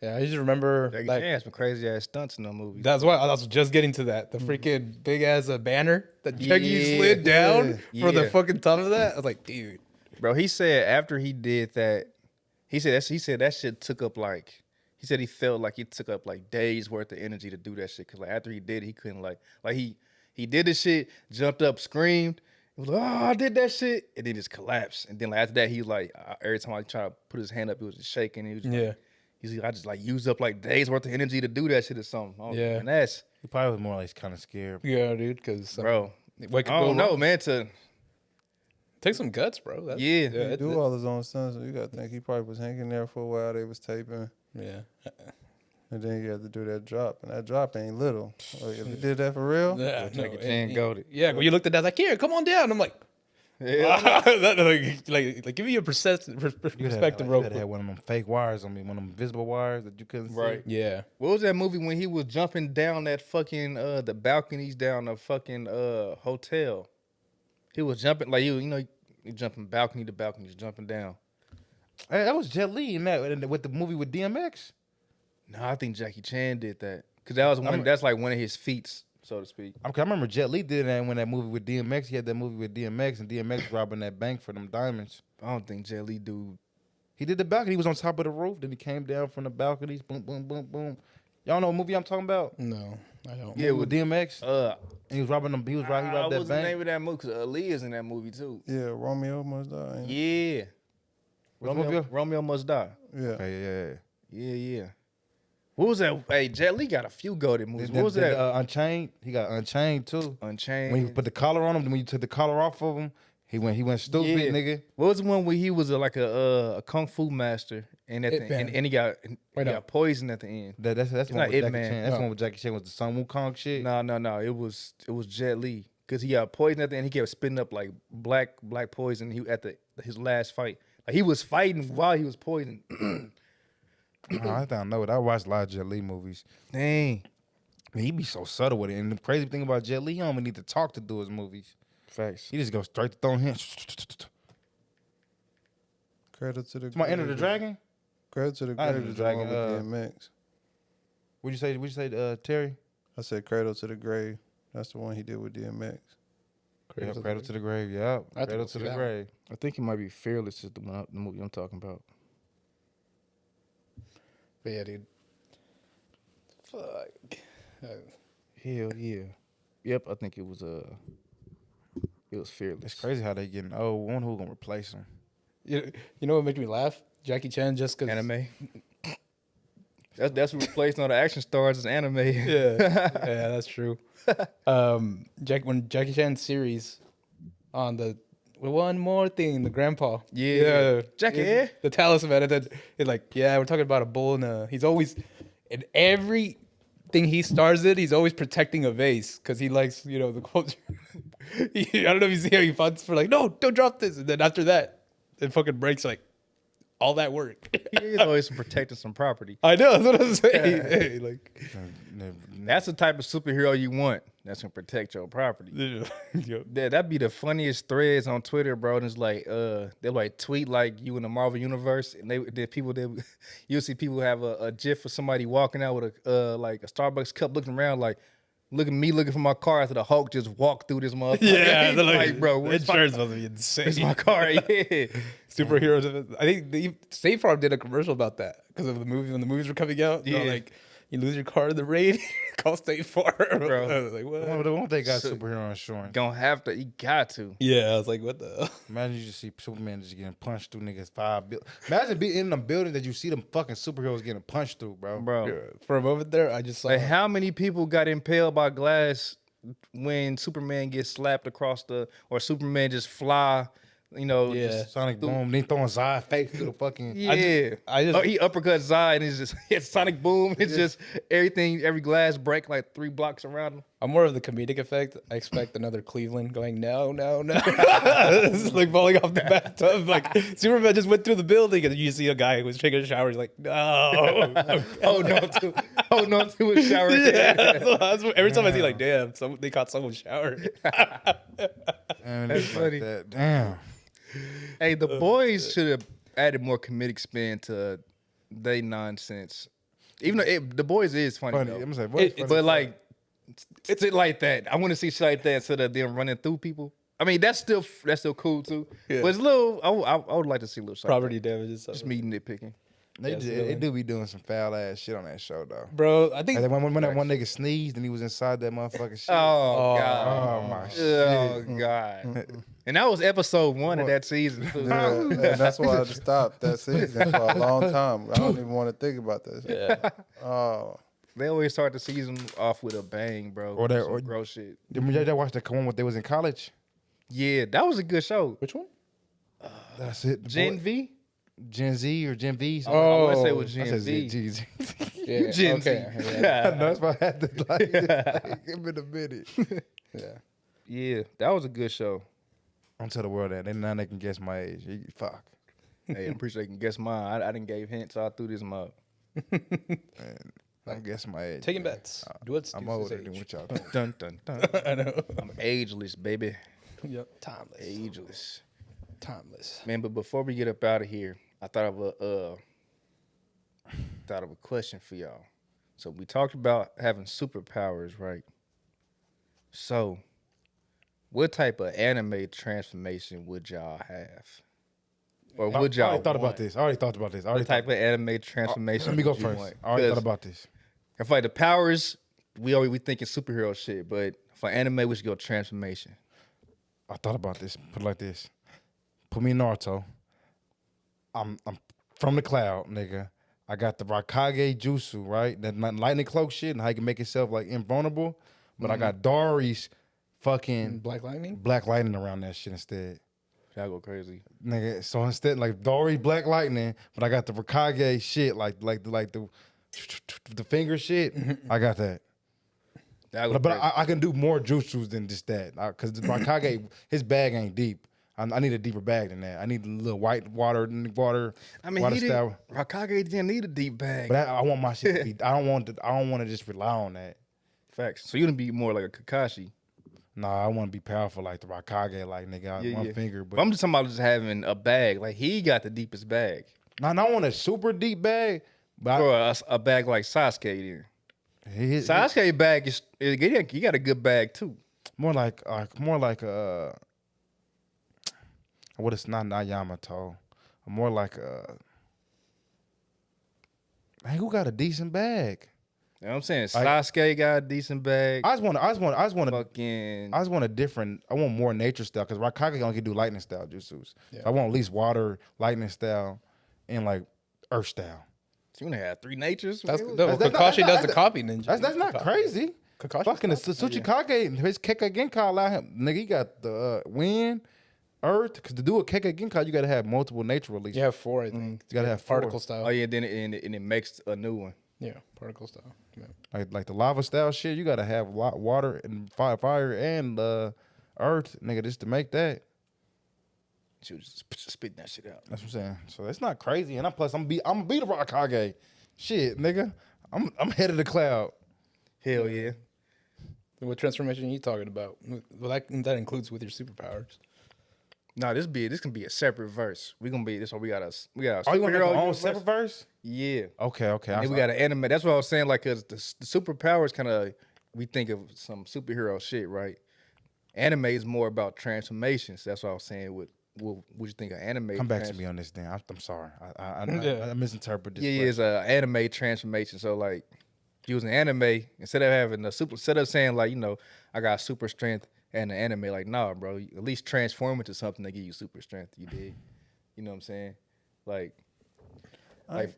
Yeah, I just remember Jackie like Chan had some crazy ass stunts in the movie. that's why I was just getting to that. The freaking big ass banner that Jackie slid down from the Yeah. fucking top of that. I was like, dude. Bro, he said after he did that, he said that shit took up like. He said he felt like it took up like days worth of energy to do that shit. Cause like after he did it, he couldn't like he did the shit, jumped up, screamed, he was like, oh, I did that shit, and then just collapsed. And then like, after that, he was like, every time I tried to put his hand up, it was just shaking. He was just, Yeah. he's like, I just like used up like days worth of energy to do that shit or something. I was like, Yeah. man, that's He probably was more like kind of scared. Yeah, dude, because bro. wake I up, don't know, man. To Take some guts, bro. That's, Yeah. He do all his own stunts, so you gotta think he probably was hanging there for a while. They was taping, yeah. and then he had to do that drop, and that drop ain't little. Like, if he did that for real, Yeah, Jackie Chan goated. Yeah, when you looked at that, like, here, come on down. I'm like, like, give me your perspective, You bro. had one of them fake wires on me, one of them visible wires that you couldn't Right. see. Yeah. What was that movie when he was jumping down that fucking the balconies down the fucking hotel? He was jumping like you jumping balcony to balcony, just jumping down. Hey, that was Jet Li in that with the movie with DMX. No, I think Jackie Chan did that because that was that's like one of his feats, so to speak. I remember Jet Li did that when that movie with DMX. He had that movie with DMX, and DMX robbing that bank for them diamonds. I don't think Jet Li dude. He did the balcony. He was on top of the roof. Then he came down from the balconies. Boom, boom, boom, boom. Y'all know what movie I'm talking about? No, I don't. Yeah, with DMX. And He was robbing them. He robbed that what's the bank. name of that movie? Because Ali is in that movie too. yeah, Romeo must die. ain't he? Yeah, What's the movie? Romeo Must Die. Yeah, Yeah. What was that? Hey, Jet Li got a few goated movies. What was that? Unchained. He got Unchained too. Unchained. When you put the collar on him, then when you took the collar off of him, he went stupid, Yeah. nigga. What was the one where he was like a kung fu master and at Ip the, Man. and he got Wait, no. got poisoned at the end? That's the one not with Ip Jackie Man. Chan. That's the No. one with Jackie Chan was the Sun Wukong shit. No. It was Jet Li because he got poisoned at the end. He kept spitting up like black poison. He at his last fight, like he was fighting while he was poisoned. I don't know it. I watched a lot of Jet Li movies. Dang, Man, he be so subtle with it. And the crazy thing about Jet Li, he don't even need to talk to do his movies. facts. He just goes straight to throwing hands. credit to the. My Enter the Dragon. Credit to the Not Enter grave. the The one Dragon, with DMX. What'd you say, Terry? I said Cradle to the Grave. That's the one he did with DMX. Yeah, Cradle to the Grave. Yeah, I have to Cradle go to see the that one. Grave. I think it might be Fearless is the movie I'm talking about. But yeah, dude. Fuck. Hell yeah. Yep, I think it was Fearless. It's crazy how they getting old. One who gonna replace him? You know what makes me laugh? Jackie Chan just because Anime. That's what replacing all the action stars as anime. Yeah, that's true. When Jackie Chan's series on the one more thing, the grandpa, Jackie, it's the talisman, and then it's like, we're talking about a bull, and he's always in everything he stars in, he's always protecting a vase because he likes, the culture. I don't know if you see how he fights for like, no, don't drop this, and then after that, it fucking breaks like all that work. He's always protecting some property. I know, that's what I'm saying. Hey, like, That's the type of superhero you want. That's gonna protect your property. That'd be the funniest threads on Twitter, bro. And it's like, they like tweet like you in the Marvel universe, and you'll see people have a gif of somebody walking out with a like a Starbucks cup, looking around like, looking for my car after the Hulk just walked through this motherfucker. Yeah, they're like, bro, the insurance must be insane. it's my car. Yeah. Superheroes. I think State Farm did a commercial about that because of the movie when the movies were coming out. Yeah. Like, you lose your car in the rain, call State Farm, bro. I was like, what? Why they got superhero insurance? Gonna have to. You got to. Yeah, I was like, what the? Imagine you just see Superman just getting punched through niggas 5 billion. Imagine being in a building that you see them fucking superheroes getting punched through, bro. Bro, For a moment there, I just saw. like how many people got impaled by glass when Superman gets slapped across or Superman just fly, just Sonic Boom. Then throwing Zai face through the fucking. yeah. I just He uppercuts Zai and it's just it's Sonic Boom. It's just every glass break like 3 blocks around him. I'm more of the comedic effect. I expect another Cleveland going, no. It's like falling off the bathtub. Like, Superman just went through the building, and you see a guy who was taking a shower. He's like, no. Hold on to a shower. Yeah, that's what, every time I see, like, damn, they caught someone showering. Man, That's it's funny. like that. Damn. Hey, the boys should have added more comedic spin to they nonsense. Even though the boys is funny, Funny. though. I'm saying, funny. But like, it's it like that. I want to see shit like that instead of them running through people. I mean, that's still cool too. Yeah. But it's a little. I would like to see a little shit Property like that. damages. Just me nitpicking. They do be doing some foul ass shit on that show though. Bro, I think Like when that one nigga sneezed and he was inside that motherfucking shit. Oh god. Oh my shit. Oh god. And that was episode 1 of that season. Too. Yeah, and that's why I just stopped that season for a long time. I don't even want to think about this. yeah. Oh, They always start the season off with a bang, bro. Or that- Some or- gross shit. Did y'all watch that one when they was in college? Yeah, that was a good show. Which one? That's it. The Gen boy- V. Gen Z or Gen V? I want to say it Oh, was I Gen said V. Z. Yeah. Gen okay. Z. Yeah. That's why I had to like give it a minute. Yeah. Yeah, that was a good show. Don't tell the world that. Now they can guess my age. Fuck. Hey, I'm pretty sure they can guess mine. I didn't gave hints all through this month. I guess my age. Taking bets. Do what's I'm older than what y'all think. Dun dun dun. I know. I'm ageless, baby. Yep. Timeless. Ageless. Timeless. Man, but before we get up out of here, I thought of a question for y'all. So we talked about having superpowers, right? So, what type of anime transformation would y'all have? Or would I y'all already thought about want? this. I already thought about this. I already What type of anime transformation? Let me go would you first. want? I already thought 'Cause about this. if like the powers, we thinking superhero shit, but for anime, we should go transformation. I thought about this. Put it like this. Put me in Naruto. I'm from the cloud, nigga. I got the Raikage Jutsu, right? That lightning cloak shit and how you can make yourself like invulnerable. But I got Dari's fucking Black Lightning? black lightning around that shit instead. Y'all go crazy. Nigga, so instead like Dari black lightning, but I got the Raikage shit, like the finger shit. I got that. Y'all go But crazy. I can do more jutsus than just that. Because the Raikage, his bag ain't deep. I need a deeper bag than that. I need a little white water I mean, water style. Raikage didn't need a deep bag. But I want my shit to be. I don't want to just rely on that. Facts. So you gonna be more like a Kakashi. Nah, I want to be powerful like the Raikage, like nigga, Yeah, one yeah. finger. But I'm just talking about just having a bag. Like he got the deepest bag. Nah, I want a super deep bag. But Or a bag like Sasuke then. his, Sasuke bag is he got a good bag too. more like what it's not Yamato. More like man, who got a decent bag? You know what I'm saying? Like- Sasuke got a decent bag. I just want Fucking a different. I want more nature style because Raikage only can do lightning style jutsus. Yeah. So I want at least water, lightning style, and like earth style. You gonna have 3 natures? That's What- no, That's- Kakashi does the that's- copy ninja. That's not crazy. Kakashi. Fucking the Tsuchikage, his Kekkei Genkai allow him. Nigga, he got the wind, earth. Because to do a Kekkei Genkai, you got to have multiple nature releases. You have 4, I think. You got to have 4. Particle style. Oh yeah, then it makes a new one. Yeah, particle style. Yeah. Like the lava style shit, you got to have water and fire and earth, nigga, just to make that. She was just spitting that shit out. That's what I'm saying. So that's not crazy. And I'm gonna be the Raikage. Shit, nigga. I'm head of the cloud. Hell yeah. What transformation are you talking about? Well, that includes with your superpowers. No, this can be a separate verse. We gonna be this. One we got a Oh, you want to superhero make your own universe. separate verse? Yeah. Okay. And then we got an anime. That's what I was saying. Like, cause the superpowers kind of we think of some superhero shit, right? Anime is more about transformations. That's what I was saying. What you think of anime? Come back to me on this, then. I'm sorry. I Yeah. misinterpreted this. Yeah, it's a anime transformation. So like, using anime instead of having instead of saying like, I got super strength and the anime, like, nah, bro, at least transform into something that give you super strength. You dig? You know what I'm saying? Like, I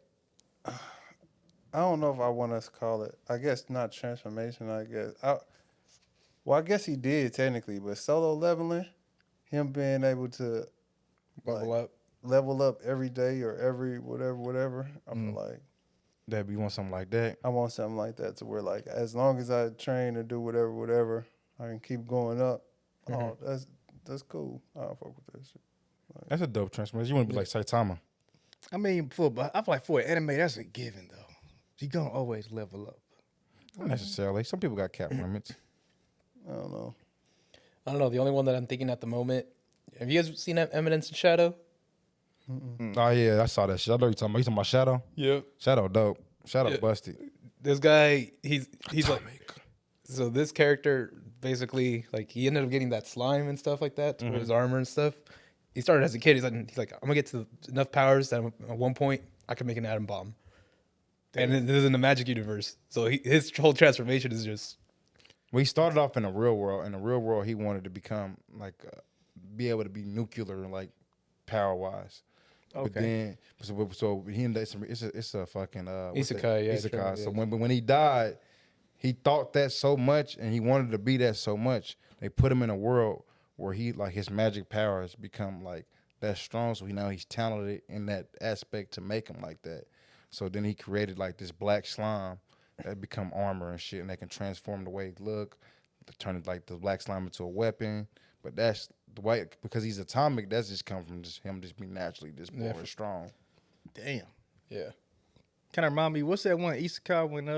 don't know if I want to call it. I guess not transformation. I guess he did technically, but solo leveling, him being able to level up every day or every whatever. I feel like that you want something like that. I want something like that to where like as long as I train or do whatever, I can keep going up. Oh, that's cool. I'll fuck with that shit. That's a dope transformation. You want to be like Saitama. I mean, I feel like for an anime, that's a given though. You gonna always level up. Not necessarily. Some people got cap limits. I don't know. I don't know. The only one that I'm thinking at the moment. Have you guys seen Eminence in Shadow? Oh yeah, I saw that shit. I know you talking about. You talking about Shadow? Yep. Shadow dope. Shadow Yeah. busted. This guy, he's like, so this character basically like he ended up getting that slime and stuff like that to wear his armor and stuff. He started as a kid. He's like, I'm gonna get to enough powers that at one point I can make an atom bomb. And this is in the magic universe, so his whole transformation is just. Well, he started off in the real world. In the real world, he wanted to become like, be able to be nuclear, like power wise. Okay. But then, so he ended. It's a fucking what's that? Isekai, yeah, Isekai. sure, So yeah. when he died, he thought that so much, and he wanted to be that so much. They put him in a world where he like his magic powers become like that strong. So he's talented in that aspect to make him like that. So then he created like this black slime that become armor and shit, and they can transform the way it look, to turn it like the black slime into a weapon. But that's the way, because he's atomic. That's just come from just him just being naturally just more strong. Damn. Yeah. Kind of remind me, what's that one Isekai when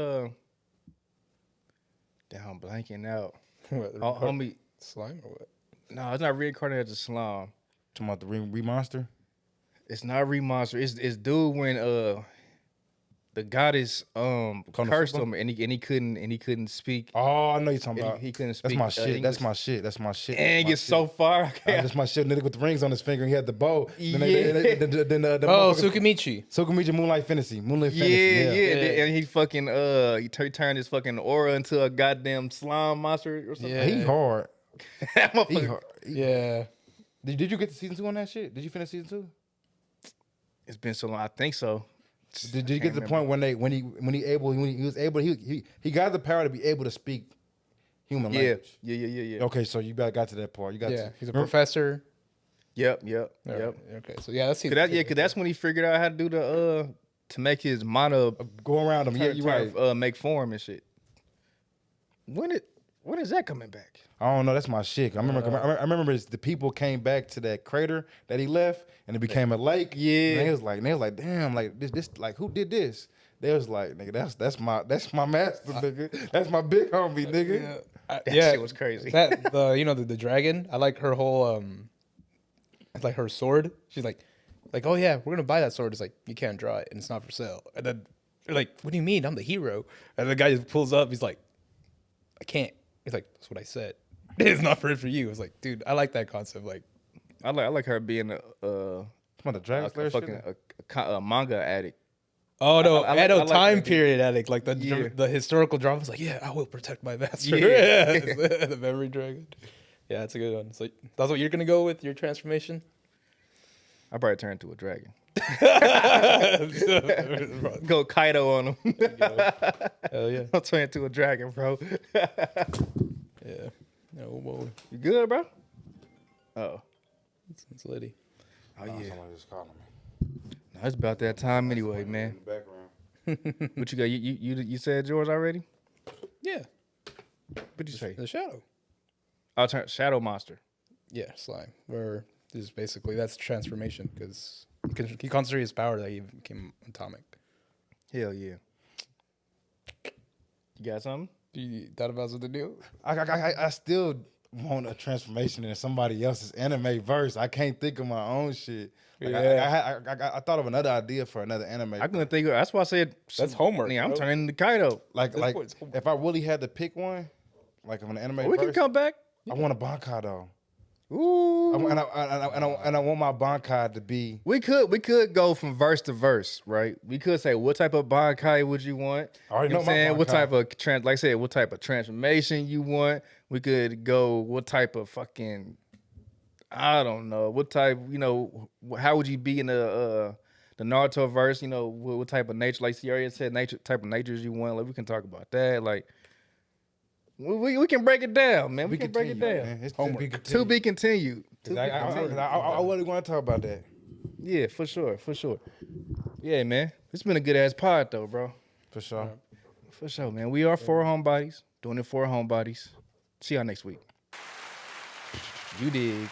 damn, I'm blanking out. What, Homie, slime or what? no, it's not reincarnated as a slime. Talking about the re-monster? It's not Remonster. It's dude when the goddess cursed him and he couldn't speak. Oh, I know you're talking about. He couldn't That's speak. my shit. English. That's my shit. That's my shit. And it gets so far. That's my shit. Nigga with the rings on his finger. He had the bow. Then the Oh, motherfucker- Tsukimichi. Sukumichi Moonlight Fantasy. Moonlight Yeah, Fantasy. yeah. And he fucking he turned his fucking aura into a goddamn slime monster or something. Yeah. He hard. That He motherfucker- hard. Yeah. Did you get to season 2 on that shit? Did you finish season 2? It's been so long. I think so. Did you get to the point when he got the power to be able to speak human Yeah. language? Yeah. Okay, so you got to that part. You got Yeah. to. He's a professor. Yep. All right, Okay. So yeah, that's Cause that's when he figured out how to do the to make his mana Go around him. Yeah, you're right. make form and shit. When is that coming back? I don't know. That's my shit. I remember the people came back to that crater that he left, and it became a lake. Yeah. And they was like, damn, like this, like who did this? They was like, nigga, that's my master, nigga. That's my big homie, nigga. That yeah, shit was crazy. That the dragon. I like her whole like her sword. She's like, oh yeah, we're gonna buy that sword. It's like you can't draw it and it's not for sale. And then they're like, what do you mean? I'm the hero. And the guy just pulls up. He's like, I can't. He's like, that's what I said. It's not for you. It's like, dude, I like that concept. Like, I like her being a Come on, the Dragon Slayer fucking shit. a manga addict. oh no, I I had like- no I like time that. period addict. Like Yeah. the historical drama was like, yeah, I will protect my master. Yeah. The memory dragon. Yeah, that's a good one. So that's what you're gonna go with your transformation. I probably turned into a dragon. Go Kaido on him. Hell yeah. I'll turn into a dragon, bro. Yeah. No, boy. You good, bro? Oh. It's Liddy. Oh, yeah. Somebody just calling me. No, it's about that time anyway, man. In the background. What you got? You said yours already? Yeah. What'd you say? The shadow. Shadow monster. Yeah, slime. Where this is basically that's transformation because he concentrated his power that he became atomic. Hell yeah. You got something? You thought about something new? I still want a transformation in somebody else's anime verse. I can't think of my own shit. Like, I thought of another idea for another anime. I couldn't think of. That's why I said That's homework. Yeah, I'm bro. turning into Kaido. like boy's homework. if I really had to pick one, like of an anime We verse, can come back. I want a Bankai though. Ooh. And I want my Bankai to be. We could go from verse to verse, right? We could say what type of Bankai would you want? I already You know what I'm my saying? What Bankai. type of like I said, what type of transformation you want? We could go what type of fucking I don't know. What type, how would you be in the Naruto verse, what type of nature, like Sierra said, type of natures you want. Like we can talk about that. Like we can break it down, man. We can break it down. Man. It's Homework. To be continued. I really want to talk about that. Yeah, for sure. Yeah, man. It's been a good ass pod though, bro. For sure. For sure, man. We are 4 homebodies, doing it for homebodies. See y'all next week. You dig.